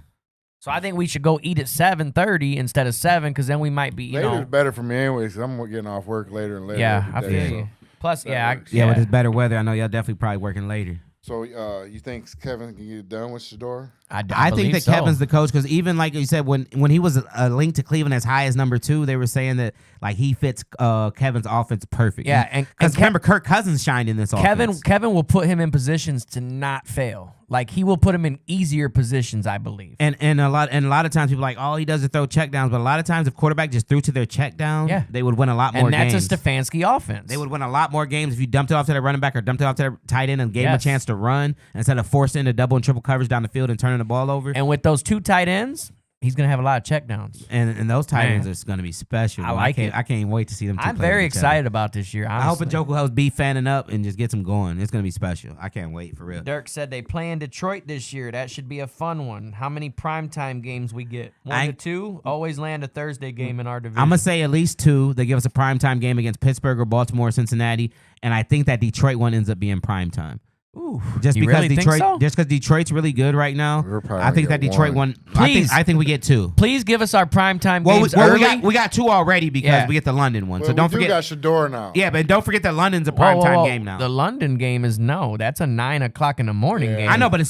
So I think we should go eat at 7:30 instead of 7 because then we might be, Later's better for me anyway, because I'm getting off work later and later. Yeah, every I day, feel so. you. Plus, That yeah, works. Yeah, with this better weather, I know y'all definitely probably working later. So you think Kevin can get done with Shedeur? I think believe that so. Kevin's the coach because even like you said, when he was linked to Cleveland as high as number 2, they were saying that like he fits Kevin's offense perfect. Yeah, and because remember Kirk Cousins shined in this offense. Kevin will put him in positions to not fail. Like he will put him in easier positions, I believe. And a lot of times people are like, all he does is throw checkdowns, but a lot of times if quarterback just threw to their check down, Yeah. they would win a lot more And that's games. a Stefanski offense. They would win a lot more games if you dumped it off to their running back or dumped it off to their tight end and gave him a Yes. chance to run instead of forcing a double and triple coverage down the field and turning the ball over. And with those 2 tight ends, he's gonna have a lot of checkdowns. And those tight Man. ends are going to be special. I bro. like can't, it. I can't wait to see them. I'm very excited about this year. I hope Honestly. Njoku helps B fanning up and just gets them going. It's going to be special. I can't wait for real. Dirk said they play in Detroit this year. That should be a fun one. How many primetime games we get? 1 to 2? Always land a Thursday game in our division. I'm going to say at least 2. They give us a primetime game against Pittsburgh or Baltimore or Cincinnati. And I think that Detroit one ends up being primetime. Ooh, Just you because really Detroit, think so? just because Detroit's really good right now, We're probably I think gonna that get Detroit one. one. Please. I think we get 2. Please give us our primetime Well, games we early. got 2 already because Yeah. we get the London one. Well, So don't we do forget. got Shedeur now. Yeah, but don't forget that London's a Whoa, whoa, primetime whoa. game now. The London game is that's a 9 o'clock in the morning Yeah. game. I know, but it's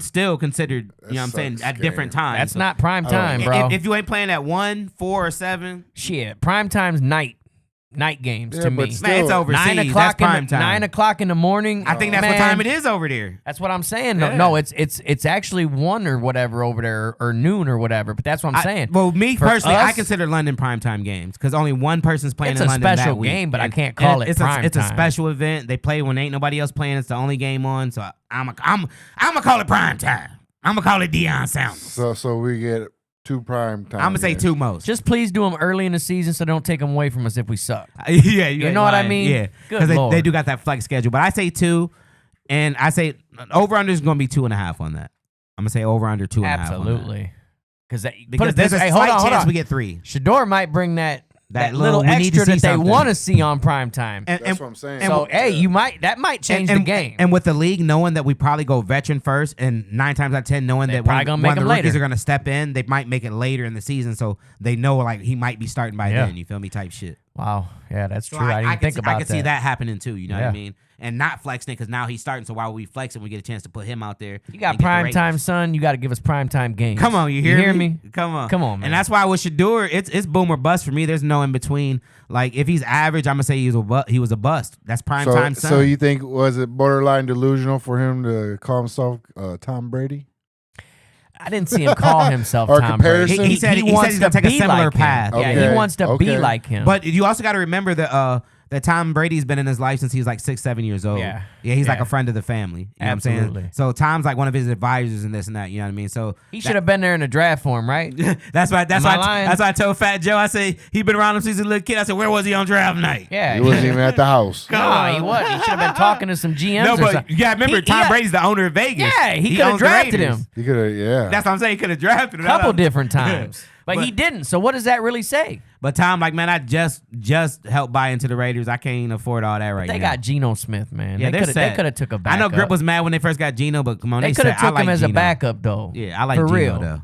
still considered. You know what I'm That saying sucks at different game. times. That's So not prime time, Oh. bro. If you ain't playing at 1, 4, or 7, Shit, prime time's night games Yeah, to but me. still- man, it's overseas. 9 That's o'clock prime time. 9 o'clock in the morning. I think that's what man, time it is over there. That's what I'm saying. Yeah. No, it's actually 1 or whatever over there, or noon or whatever. But that's what I'm saying. Well, me For personally, I us- consider London primetime games because only one person's playing It's in a London special that week. game, but I And- can't call and it prime It's a time. special event. They play when ain't nobody else playing. It's the only game on. So I'm gonna call it prime time. I'm gonna call it Deion Sanders. So we get 2 prime time. I'm gonna say games. 2 most. Just please do them early in the season so they don't take them away from us if we suck. Yeah, You ain't know what I lying. mean? Yeah, Good because they Lord. do got that flex schedule. But I say 2, and I say over under is gonna be 2.5 on that. I'm gonna say over under 2.5. Absolutely. Because Because put it this there's a way, slight hold chance on. we get 3. Shedeur might bring that That little little, we need to extra see that they something. want to see on prime time. And, That's what I'm saying. So hey, that might change the game. And with the league knowing that we probably go veteran first, and 9 times out of 10 knowing They that probably when, gonna make when the him rookies later. are gonna step in, they might make it later in the season, so they know like he might be starting by Yeah. then. You feel me? Type shit. Wow, yeah, that's So true. I didn't could think see, about I could that. see that happening too. You know what Yeah. I mean? And not flexing it because now he's starting. So while we flex it, we get a chance to put him out there. You got and get the prime ratings. time, son. You got to give us prime time games. Come on, you hear me? Come on, Come on, man. And that's why with Shedeur, it's boom or bust for me. There's no in between. Like if he's average, I'm gonna say he was a bust. That's prime time. Son. So you think, was it borderline delusional for him to call himself Tom Brady? I didn't see him call himself Or Tom Brady. comparison? He said he's gonna take a similar path. Yeah, Okay, he wants to be okay. like him. But you also got to remember that Tom Brady's been in his life since he was like 6, 7 years old. Yeah. He's like Yeah. a friend of the family. You know what I'm Absolutely. saying? So Tom's like one of his advisors and this and that. You know what I mean? So he should have been there in the draft for him, right? that's why Am I lying? that's why I told Fat Joe. I say he been around him since he was a little kid. I said, where was he on draft night? Yeah. He wasn't even at the house. No, he wasn't. He should have been talking to some GMs No, or but something. you got to remember, He Tom got- Brady's the owner of Vegas. Yeah, he could have owns the drafted Raiders. him He could have, yeah. That's what I'm saying. He could have drafted him. a couple different times. But But- he didn't. So what does that really say? But Tom, like, man, I just helped buy into the Raiders. I can't afford all that right now. They got Geno Smith, man. Yeah, they they're could have set. took a I backup. know Grip was mad when they first got Geno, but come on, They they could have said, I took him like as a Geno. backup though. Yeah, I like For Geno real. though.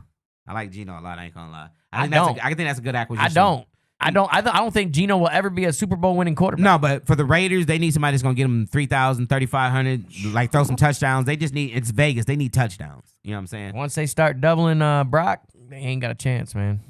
I like Geno a lot. I ain't gonna lie. I I think that's a good acquisition. I don't think Geno will ever be a Super Bowl winning quarterback. No, but for the Raiders, they need somebody that's gonna get them 3,000, 3,500, like throw some touchdowns. They just need. It's Vegas. They need touchdowns. You know what I'm saying? Once they start doubling Brock, they ain't got a chance, man.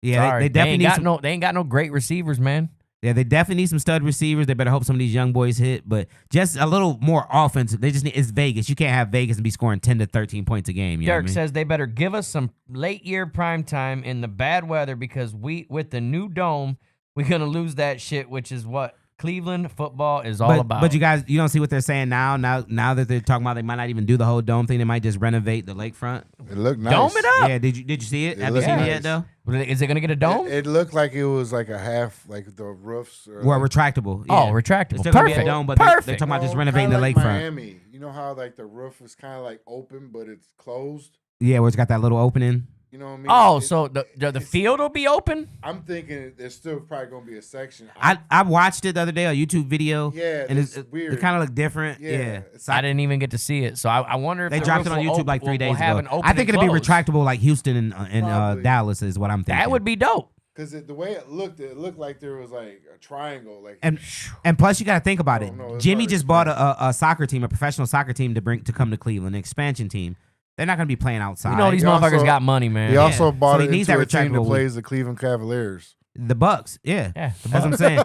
Yeah, Sorry. they definitely need some. They ain't got no great receivers, man. Yeah, they definitely need some stud receivers. They better hope some of these young boys hit, but just a little more offensive. They just need. It's Vegas. You can't have Vegas and be scoring 10 to 13 points a game. You know what I Dirk mean? says they better give us some late year prime time in the bad weather because with the new dome, we're gonna lose that shit, which is what Cleveland football is all about. But you guys, you don't see what they're saying now. Now that they're talking about they might not even do the whole dome thing. They might just renovate the lakefront. It looked nice. Dome it up. Yeah, did you see it? It Have you looked seen it nice. yet though? Is it going to get a dome? It looked like it was like a half, like the roofs. Or Well, like, retractable. Oh, Yeah. retractable. It's still gonna be a Perfect. dome, but they're Perfect. talking about just No, renovating the kinda like lakefront. Miami. You know how like the roof is kind of like open, but it's closed. Yeah, where it's got that little opening. You know what I mean? Oh, It's- so the field will be open? I'm thinking there's still probably gonna be a section. I watched it the other day, a YouTube video. Yeah, and it's weird. It kind of looked different. Yeah, Yeah. it's- So I didn't even get to see it. So I wonder if they the dropped it roof on will YouTube like 3 will days have ago. an open I think and it'll be close. retractable like Houston and Probably. Dallas is what I'm thinking. That would be dope. Because the way it looked like there was like a triangle. Like And plus, you got to think about I it. don't know, it's Jimmy hard to just bought explain. a soccer team, a professional soccer team to come to Cleveland, an expansion team. They're not going to be playing outside. You know these He motherfuckers also- got money, man. he also bought So he it needs into that a team that retractable plays the Cleveland Cavaliers. The Bucks, yeah. Yeah, the That's what I'm saying.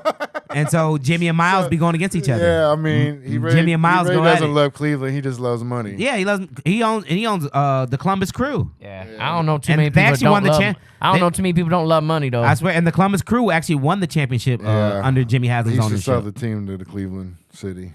And so Jimmy and Miles be going against each other. Yeah, I mean, he really, Jimmy and Miles he really go at doesn't it. love Cleveland. He just loves money. Yeah, he owns the Columbus Crew. Yeah. Yeah. I don't know too And many they people actually don't won the love. champ- I don't they- know too many people don't love money though. I swear, and the Columbus Crew actually won the championship Yeah. under Jimmy He Haslam's used to sell ownership. the team to the Cleveland City.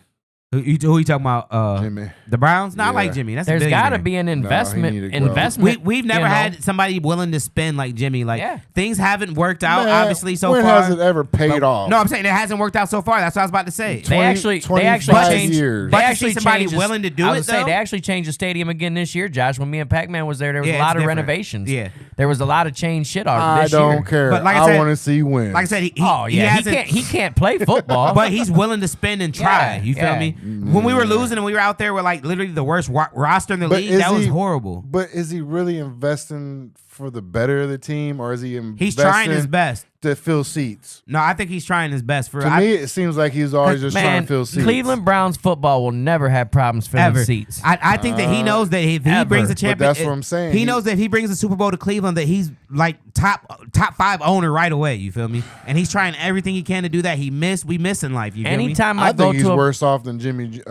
Who you talking about? Jimmy. The Browns? No, I Yeah. like Jimmy. That's There's got to billionaire. be an he investment. need to grow. investment. We've never you know. had somebody willing to spend like Jimmy. Like Yeah. things haven't worked out Man, obviously so when far. has it ever paid off? No, I'm saying it hasn't worked out so far. That's what I was about to say. They actually 25 changed. years. But They to actually see somebody changed the- willing to do I it, was gonna say though? they actually changed the stadium again this year. Josh, when me and Pac-Man was there was Yeah, a it's lot of different. renovations. Yeah. There was a lot of changed shit I this don't year. care. But like I I said- want to see wins. Like I said, Oh yeah, he hasn't- can't. He can't play football. But he's willing to spend and try. Yeah, You feel yeah. me? When we were losing and we were out there with like literally the worst roster in the But league, is that was he- horrible. But is he really investing for the better of the team, or is he investing He's trying his best. to fill seats? No, I think he's trying his best for To me, it seems like he's always just trying Man, to fill seats. Cleveland Browns football will never have problems filling ever. seats. I think that he knows that if he Ever. brings a But champion, that's what I'm saying. He He- knows that if he brings a Super Bowl to Cleveland, that he's like top 5 owner right away. You feel me? And he's trying everything he can to do that. We miss in life. You feel me? Anytime I I go think he's to a worse off than Jimmy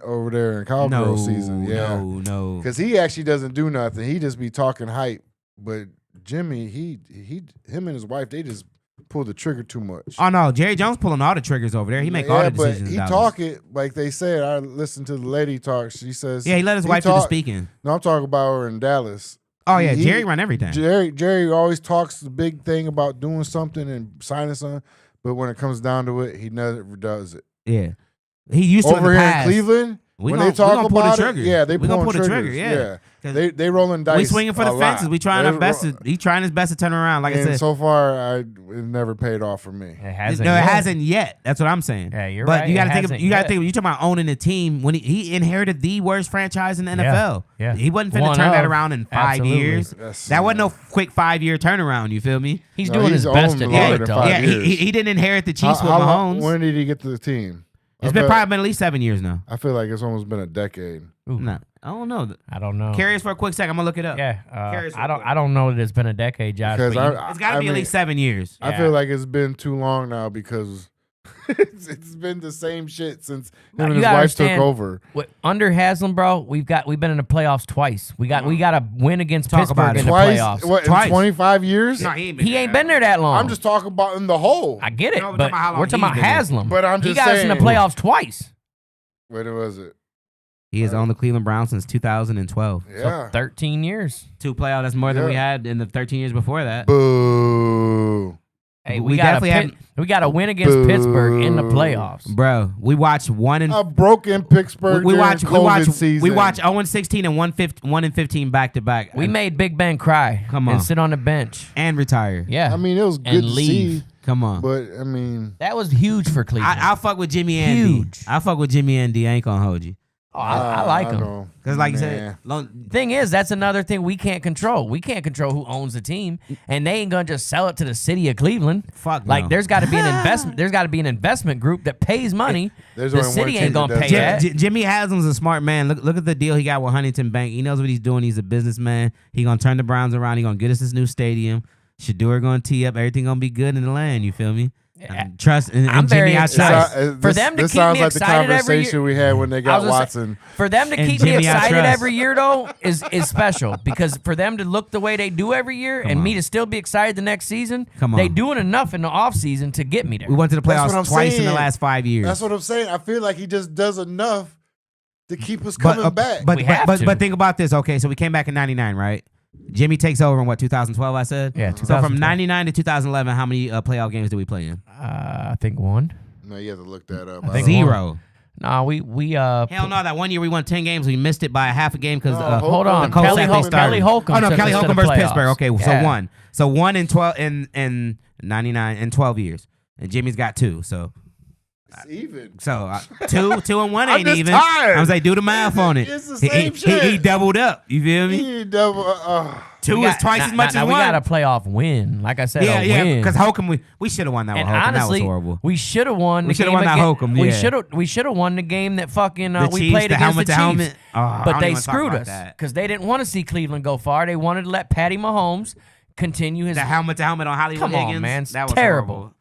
over there in Cowgirl No, season. Yeah, no. because he actually doesn't do nothing. He just be talking hype. But Jimmy, him and his wife, they just pull the trigger too much. Oh no, Jerry Jones pulling all the triggers over there. He make all the decisions. But he Dallas. talk it like they said. I listened to the lady talk. She says, Yeah, he let his wife do the speaking. No, I'm talking about her in Dallas. Oh yeah, He- Jerry run everything. Jerry always talks the big thing about doing something and signing something, but when it comes down to it, he never does it. Yeah, he used to Over in the here past. in Cleveland, We when gonna- they talk we gonna pull the about trigger. it, yeah, they We gonna pulling pull the triggers. trigger, yeah. 'Cause They rolling dice. We swinging for a the lot. fences. We trying our They best. ro- He trying his best to turn around. Like I and said, so far, it never paid off for me. it hasn't. no, it yet. hasn't yet. That's what I'm saying. Yeah, you're but right, you got it to think. hasn't You got to yet. think. You talking about owning a team when he inherited the worst franchise in the NFL. yeah. He wasn't finna One turn that of. around in 5 Absolutely. years. That's- That wasn't no quick 5-year turnaround. You feel me? He's No, doing he's his best owned to do longer it than though. 5 Yeah, years. he didn't inherit the Chiefs with How Mahomes. long, when did he get to the team? It's been probably been at least 7 years now. I feel like it's almost been a decade. Ooh, No, I don't know. I don't know. Carry us for a quick second. I'm gonna look it up. Yeah, Curious I don't. real quick. I don't know that it's been a decade, Josh. Because but you- It's got to be at least 7 years. I Yeah. feel like it's been too long now because it's been the same shit since him You and his gotta wife took understand, over. under Haslam, bro, we've been in the playoffs twice. We got to win against Talk about Pittsburgh it. in the Twice, playoffs. what, Twice. in 25 years? No, he ain't been He there. ain't been there that long. I'm just talking about in the whole. I get it, No, we're but talking about how long we're talking about he's been there. Haslam. But I'm he just got us in the saying. playoffs twice. What was it? He has owned the Cleveland Browns since 2012. Yeah. 13 years. 2 playoffs. That's more than we Yeah. had in the 13 years before that. Boo. Hey, We we got definitely to win against Boo. Pittsburgh in the playoffs. Bro, we watched 1 and A broken Pittsburgh we during watch COVID season. we watch 0-16 and 1-15 back to back. We made Big Ben cry. Come on. and sit on the bench. and retire. Yeah, I mean, it was good And to leave. see, Come on. but I mean, that was huge for Cleveland. I'll fuck with Jimmy and Huge. D. I'll fuck with Jimmy and D. I ain't gonna hold you. I like him. know. Because like you Nah. said, Thing is, that's another thing we can't control. We can't control who owns the team, and they ain't gonna just sell it to the city of Cleveland. fuck Like, no. there's got to be an investment. There's got to be an investment group that pays money. There's The only one city team ain't that gonna does pay that. that. Jimmy Haslam's a smart man. Look at the deal he got with Huntington Bank. He knows what he's doing. He's a businessman. He gonna turn the Browns around. He gonna get us this new stadium. Shedeur gonna tee up. Everything gonna be good in the land. You feel me? Trust and I'm Jimmy, very I excited. trust. For them to this keep sounds me like the excited every conversation year- we had when they I got was gonna say, Watson. for them to And keep me Jimmy, I excited trust. every year, though, is special. Because for them to look the way they do every year and me to still be excited the next season, Come they on. doing enough in the offseason to get me there. We went to the That's playoffs what I'm twice in the saying. last 5 years. That's what I'm saying. I feel like he just does enough to keep us But, coming back. But, We but, have but, to. but think about this. Okay, so we came back in 99, right? Jimmy takes over in what, 2012, I said? Yeah, So from 2012. 99 to 2011, how many playoff games did we play in? I think one. no, you have to look that up. I think Zero. Nah, we Hell no, that one year we won 10 games. We missed it by a half a game because No, hold on. the Colts Kelly, said they started. Kelly Holcomb. Oh no, took Kelly us to Holcomb the versus playoffs. Pittsburgh. Okay, Yeah. so one. So one in 12 in 99 in 12 years. And Jimmy's got two. So It's even. two and one I'm ain't just even. tired. I was like, do the math on it. It's the He- same he, shit. He doubled up. You feel me? He double. Two is twice as much as we one. got a playoff win. Like I said, Yeah, a yeah. win. Because Holcomb, we should have won that And one. Holcomb. honestly, That was horrible. we should have won. We the shoulda game won that against- Holcomb, We yeah. should have won the game that fucking The we Chiefs, played the against helmet the to Chiefs. helmet. Oh, I But don't they even talk screwed about us that. because they didn't want to see Cleveland go far. They wanted to let Patty Mahomes continue his. The helmet to helmet on Hollywood Come on, Higgins. man. That was Terrible. horrible.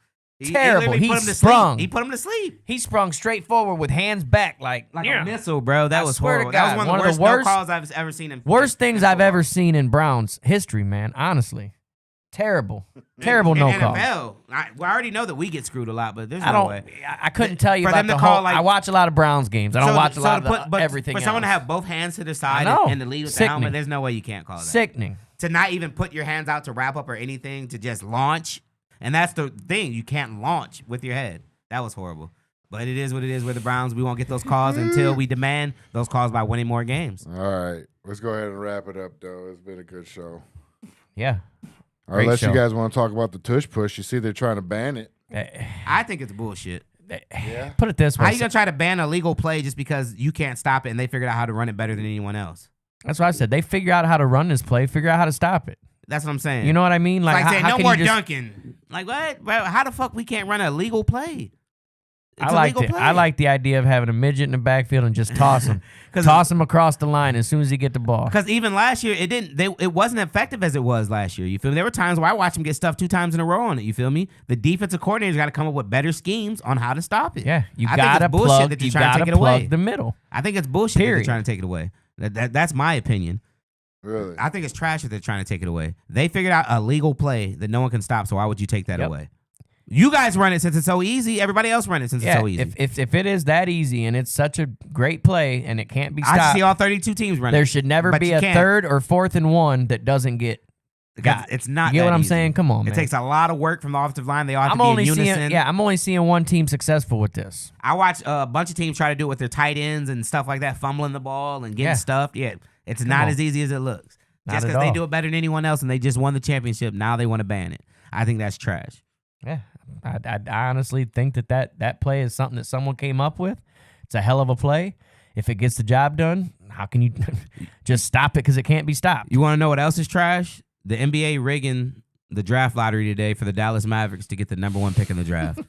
Terrible. He He put him to sprung. sleep. He put him to sleep. He sprung straight forward with hands back, like Like a missile, bro. That I was swear to horrible. That was God, one one of of the the worst worst- no calls I've ever seen in worst things in I've football. ever seen in Browns history, man. Honestly, terrible, terrible In no call. NFL, I already know that we get screwed a lot, but there's I no don't. way. I couldn't tell you For about them to the call, whole. like- I watch a lot of Browns games. I don't watch a lot to of but everything. For someone to else. have both hands to the side know. and to lead with the Sickening. helmet, there's no way you can't call that. Sickening. To not even put your hands out to wrap up or anything, to just launch. And that's the thing. You can't launch with your head. That was horrible. But it is what it is with the Browns. We won't get those calls until we demand those calls by winning more games. All right, let's go ahead and wrap it up, though. It's been a good show. Yeah. Or unless show. you guys want to talk about the Tush Push, you see they're trying to ban it. I think it's bullshit. Yeah. Put it this way. How you gonna try to ban a legal play just because you can't stop it and they figured out how to run it better than anyone else? That's what I said. They figure out how to run this play. Figure out how to stop it. That's what I'm saying. You know what I mean? It's Like, like saying how no can more you just, dunking. Like what? Bro, how the fuck we can't run a legal play? It's I a like legal it. play. I like the idea of having a midget in the backfield and just toss him, toss him across the line as soon as he get the ball. Because even last year, it wasn't effective as it was last year. You feel me? There were times where I watched him get stuffed 2 times in a row on it. You feel me? The defensive coordinator's got to come up with better schemes on how to stop it. Yeah, you I think gotta it's bullshit plug. that you're You trying to gotta take it away. plug the middle. I think it's bullshit that they're Period. trying to take it away. That's my opinion. Really? I think it's trash that they're trying to take it away. They figured out a legal play that no one can stop. So why would you take that Yep. away? You guys run it since it's so easy. Everybody else run it since it's Yeah, so easy. if it is that easy and it's such a great play and it can't be I stopped, see all 32 teams run there it. should never But be you a can't. third or fourth and one that doesn't get Because got. it's not. You get that what I'm easy. saying? Come on, man. It takes a lot of work from the offensive line. They all have I'm to be only in unison. seeing, I'm only seeing one team successful with this. I watch a bunch of teams try to do it with their tight ends and stuff like that, fumbling the ball and getting Yeah. study. Yeah, it's not on. as easy as it looks. Not Just at because they all. do it better than anyone else and they just won the championship, now they want to ban it. I think that's trash. Yeah, I honestly think that play is something that someone came up with. It's a hell of a play. If it gets the job done, how can you just stop it because it can't be stopped? You want to know what else is trash? The NBA rigging the draft lottery today for the Dallas Mavericks to get the #1 pick in the draft.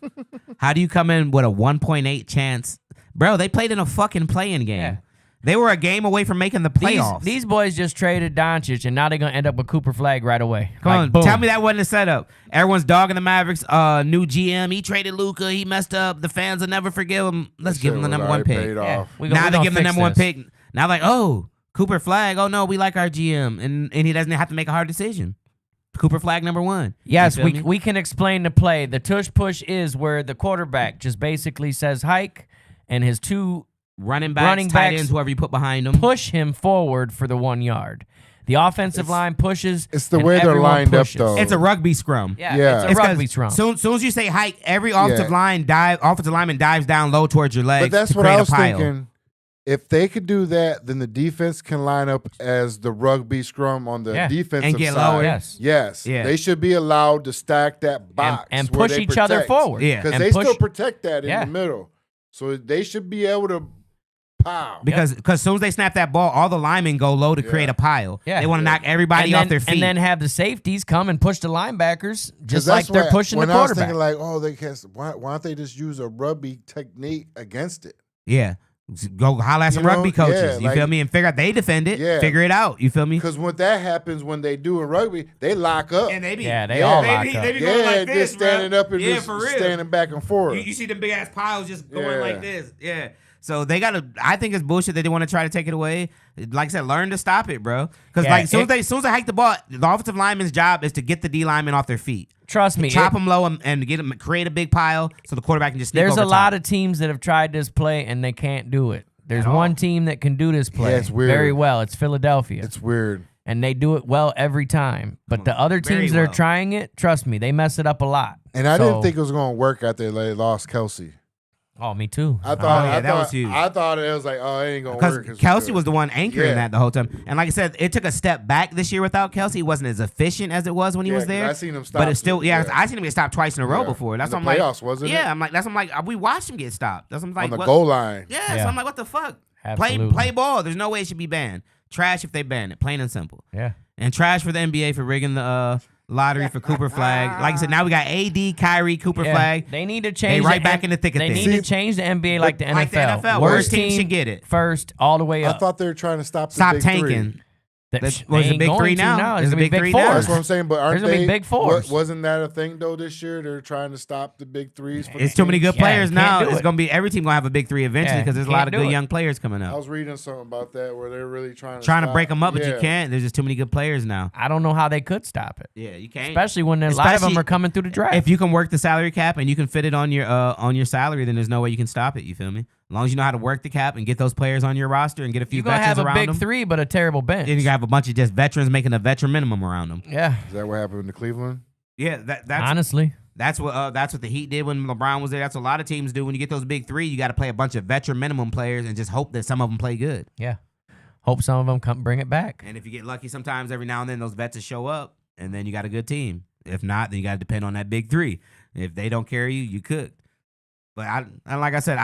How do you come in with a 1.8 chance? Bro, they played in a fucking play-in game. Yeah. They were a game away from making the playoffs. These boys just traded Doncic, and now they're going to end up with Cooper Flag right away. Come Like, on, boom. tell me that wasn't a setup. Everyone's dogging the Mavericks. New GM, he traded Luka. He messed up. The fans will never forgive him. Let's give him the Shit was #1 already pick. paid Yeah, off. we Now we they give him the fix #1 this. pick. Now like, oh, Cooper Flag. Oh no, we like our GM, and he doesn't have to make a hard decision. Cooper Flag #1. Yes, You feel me? we can explain the play. The tush push is where the quarterback just basically says hike, and his two running backs, running tight backs ends, whoever you put behind them. push him forward for the 1 yard. The offensive line pushes. it's the and way they're everyone lined up, pushes. though. It's a rugby scrum. Yeah, Yeah. it's a It's 'cause rugby scrum. Soon as you say hike, every offensive lineman dives down low towards your legs. But that's to what I create was a pile. thinking. If they could do that, then the defense can line up as the rugby scrum on the Yeah. defensive And get side. lower. Yes. Yes. Yeah. They should be allowed to stack that box and where push they each other protect. forward. Yeah. Because And they push- still protect that in Yeah. the middle. So they should be able to pow. Because as soon as they snap that ball, all the linemen go low to Yeah. create a pile. Yeah. They want to knock everybody and off their feet. And then have the safeties come and push the linebackers 'Cause just like that's they're why- pushing the when I was quarterback. thinking like, oh, they can't. Why don't they just use a rugby technique against it? yeah. Go holler at some You know, rugby coaches. yeah, You feel like- me? And figure out they defend it. Yeah. Figure it out. You feel me? Because when that happens, when they do in rugby, they lock up. And they be they Yeah. all They lock be- up. they be going like just this, standing bro. up and Yeah, just for real. standing back and forth. You see them big ass piles just going Yeah. like this. Yeah. So they gotta. I think it's bullshit that they want to try to take it away. Like I said, learn to stop it, bro. Because Yeah, like as soon as they hike the ball, the offensive lineman's job is to get the D lineman off their feet. Trust me. Chop them low and get them, create a big pile so the quarterback can just sneak There's over a top. lot of teams that have tried this play and they can't do it. There's At all. one team that can do this play it's weird. very well. It's Philadelphia. It's weird. And they do it well every time. But the other Very teams that are well. trying it, trust me, they mess it up a lot. And I So- didn't think it was going to work after they lost Kelsey. Oh, me too. I thought, yeah, I that thought, was huge. I thought it was like, oh, it ain't going to Because work. Kelsey was the one anchoring Yeah. that the whole time. And like I said, it took a step back this year without Kelsey. He wasn't as efficient as it was when he was there. I seen him stop. But it's still, yeah. I seen him get stopped twice in a row Yeah. before. That's In what the I'm like. playoffs, wasn't it? Yeah, I'm like, that's what I'm like. We watched him get stopped. That's what I'm like. on the what- goal line. Yeah, Yeah. so I'm like, what the fuck? Absolutely. Play ball. There's no way it should be banned. Trash if they ban it. Plain and simple. Yeah. And trash for the NBA for rigging the lottery for Cooper Flag. Like I said, now we got AD, Kyrie, Cooper Yeah. Flag. They need to change. right the back in the thick of They things. need to change the NBA like the NFL. Like the NFL. Worst Worst team team should get it. first, all the way I up. thought they were trying to stop the Stop big tanking. three. That- Was they it ain't big going three to now? There's Is it gonna be big big three now? fours. That's what I'm saying. But aren't There's gonna be they? big fours. Wasn't that a thing though this year? They're trying to stop the big threes. For the It's too many teams? good Yeah, players you now. can't do It's it. gonna be every team gonna have a big three eventually Yeah, because there's a you lot can't of good do it. young players coming I out. was reading something about that where they're really trying to Trying to break them up, but you Yeah. can't. There's just too many good players now. I don't know how they could stop it, Yeah, you can't. especially when a lot of them Especially are coming through the draft. If you can work the salary cap and you can fit it on your salary, then there's no way you can stop it. You feel me? As long as you know how to work the cap and get those players on your roster and get a few you're gonna veterans have a around big them, three, but a terrible bench. then you have a bunch of just veterans making a veteran minimum around them. Yeah, Is that what happened to Cleveland? Yeah, that's honestly, that's what the Heat did when LeBron was there. That's what a lot of teams do. When you get those big three, you got to play a bunch of veteran minimum players and just hope that some of them play good. yeah. Hope some of them come bring it back. And if you get lucky, sometimes every now and then those vets will show up, and then you got a good team. If not, then you got to depend on that big three. If they don't carry you, you cook. But and like I said,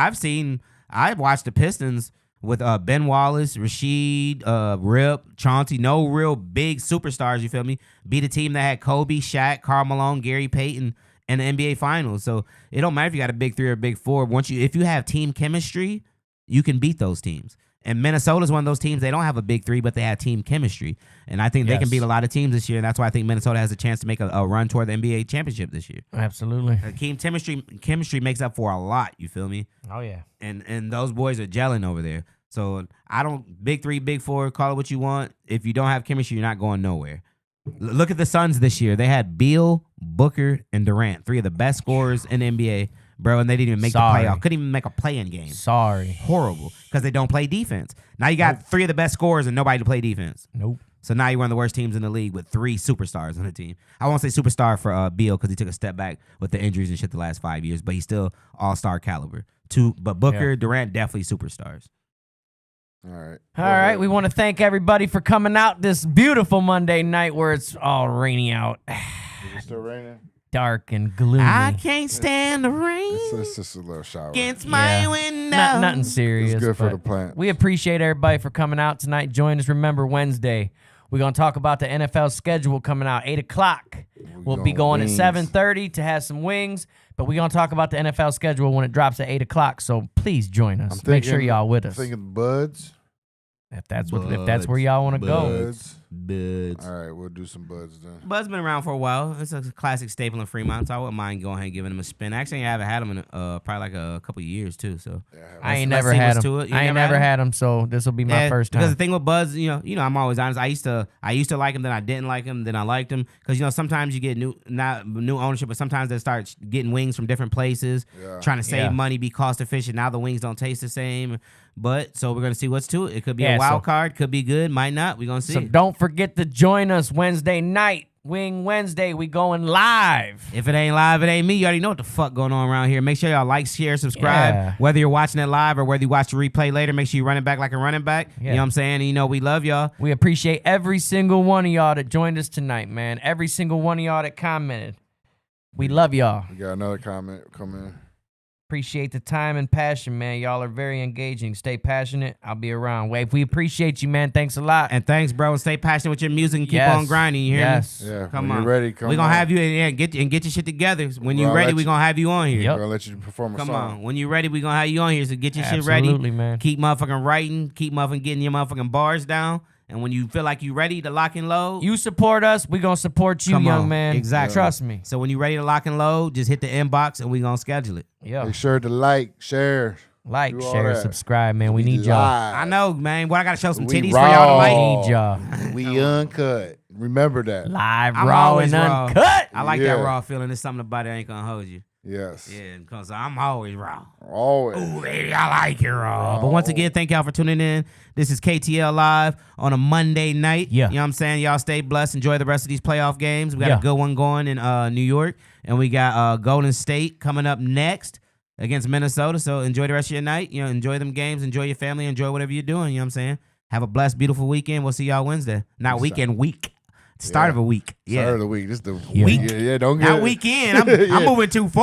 I've watched the Pistons with Ben Wallace, Rasheed, Rip, Chauncey, no real big superstars, you feel me? Beat a team that had Kobe, Shaq, Karl Malone, Gary Payton in the NBA Finals. So it don't matter if you got a big three or a big four. If you have team chemistry, you can beat those teams. And Minnesota's one of those teams, they don't have a big three, but they have team chemistry. And I think they can Yes. beat a lot of teams this year. And that's why I think Minnesota has a chance to make a run toward the NBA championship this year. Absolutely. Team chemistry makes up for a lot, you feel me? Oh yeah. And those boys are gelling over there. So I don't big three, big four, call it what you want. If you don't have chemistry, you're not going nowhere. Look at the Suns this year. They had Beal, Booker, and Durant, three of the best scorers in the NBA, bro, and they didn't even make Sorry. the playoff. Couldn't even make a play-in game. Sorry. Horrible, because they don't play defense. Now you got three of the best scorers and nobody to play defense. Nope. So now you're one of the worst teams in the league with three superstars on the team. I won't say superstar for Beal because he took a step back with the injuries and shit the last 5 years, but he's still all-star caliber. But Booker, Yeah. Durant, definitely superstars. All right. All right, we want to thank everybody for coming out this beautiful Monday night where it's all rainy out, Is it still raining? dark and gloomy. I can't stand the rain It's just a little shower. against my Yeah. window. Nothing serious. It's good for but the plant. We appreciate everybody for coming out tonight. Join us. Remember, Wednesday, we're going to talk about the NFL schedule coming out, 8 o'clock. We'll be going at wings. 7:30 to have some wings, but we're going to talk about the NFL schedule when it drops at 8 o'clock, so please join us. Make sure y'all with us. Thinking buds. If that's where y'all want to go. Buds. Buds. All right, we'll do some buds then. Bud's been around for a while. It's a classic staple in Fremont, so I wouldn't mind going ahead and giving him a spin. Actually, I haven't had him in probably like a couple of years too. So Yeah, I ain't Let's never see had what's them. to it. You I ain't never never had had them, so this will be my first Because the time. thing with Buzz, you know, I'm always honest. I used to like him, then I didn't like him, then I liked him. Because you know, sometimes you get new ownership, but sometimes they start getting wings from different places, Yeah. trying to save Yeah. money, be cost efficient. Now the wings don't taste the same. But so we're gonna see what's to it. It could be Yeah, a wild so- card, could be good, might not. We're gonna see. So don't forget to join us Wednesday night, Wing Wednesday. We going live. If it ain't live, it ain't me. You already know what the fuck going on around here. Make sure y'all like, share, subscribe. Yeah. Whether you're watching it live or whether you watch the replay later, make sure you run it back like a running back. Yeah. You know what I'm saying? And you know we love y'all. We appreciate every single one of y'all that joined us tonight, man. Every single one of y'all that commented. We love y'all. We got another comment coming. Appreciate the time and passion, man. Y'all are very engaging. Stay passionate. I'll be around. Wave, we appreciate you, man. Thanks a lot. And thanks, bro. And stay passionate with your music and keep Yes. on grinding. You hear Yes. me? Yeah, Come when on. you're ready, come We're going on. to have you and get your shit together. When Bro, you're I'll ready, let we're you- going to have you on here. Yep. We're gonna let you perform a Come song. on. When you're ready, we're going to have you on here. So get your shit Absolutely, ready. man. Keep motherfucking writing. Keep motherfucking getting your motherfucking bars down. And when you feel like you're ready to lock and load. You support us, we gonna support you, Come young on. man. Exactly. Trust me. So when you're ready to lock and load, just hit the inbox and we're going to schedule it. Yeah. Make sure to like, share. Like, do all share, that. subscribe, man. We need y'all. live. I know, man. What I got to show some We titties for y'all raw. tonight? Need y'all. We uncut. Remember that. Live, I'm raw, always and raw. uncut. I like Yeah. that raw feeling. It's something about it ain't going to hold you. Yes. Yeah, because I'm always raw. Always. Ooh, baby, I like it raw. But once again, thank y'all for tuning in. This is KTL Live on a Monday night. Yeah. You know what I'm saying? Y'all stay blessed. Enjoy the rest of these playoff games. We got Yeah. a good one going in New York. And we got Golden State coming up next against Minnesota. So enjoy the rest of your night. You know, enjoy them games. Enjoy your family. Enjoy whatever you're doing. You know what I'm saying? Have a blessed, beautiful weekend. We'll see y'all Wednesday. Not weekend, week. Start of a week. Yeah. Start of the week. This is the Yeah. week. Yeah, don't get Not it. weekend. I'm moving too far.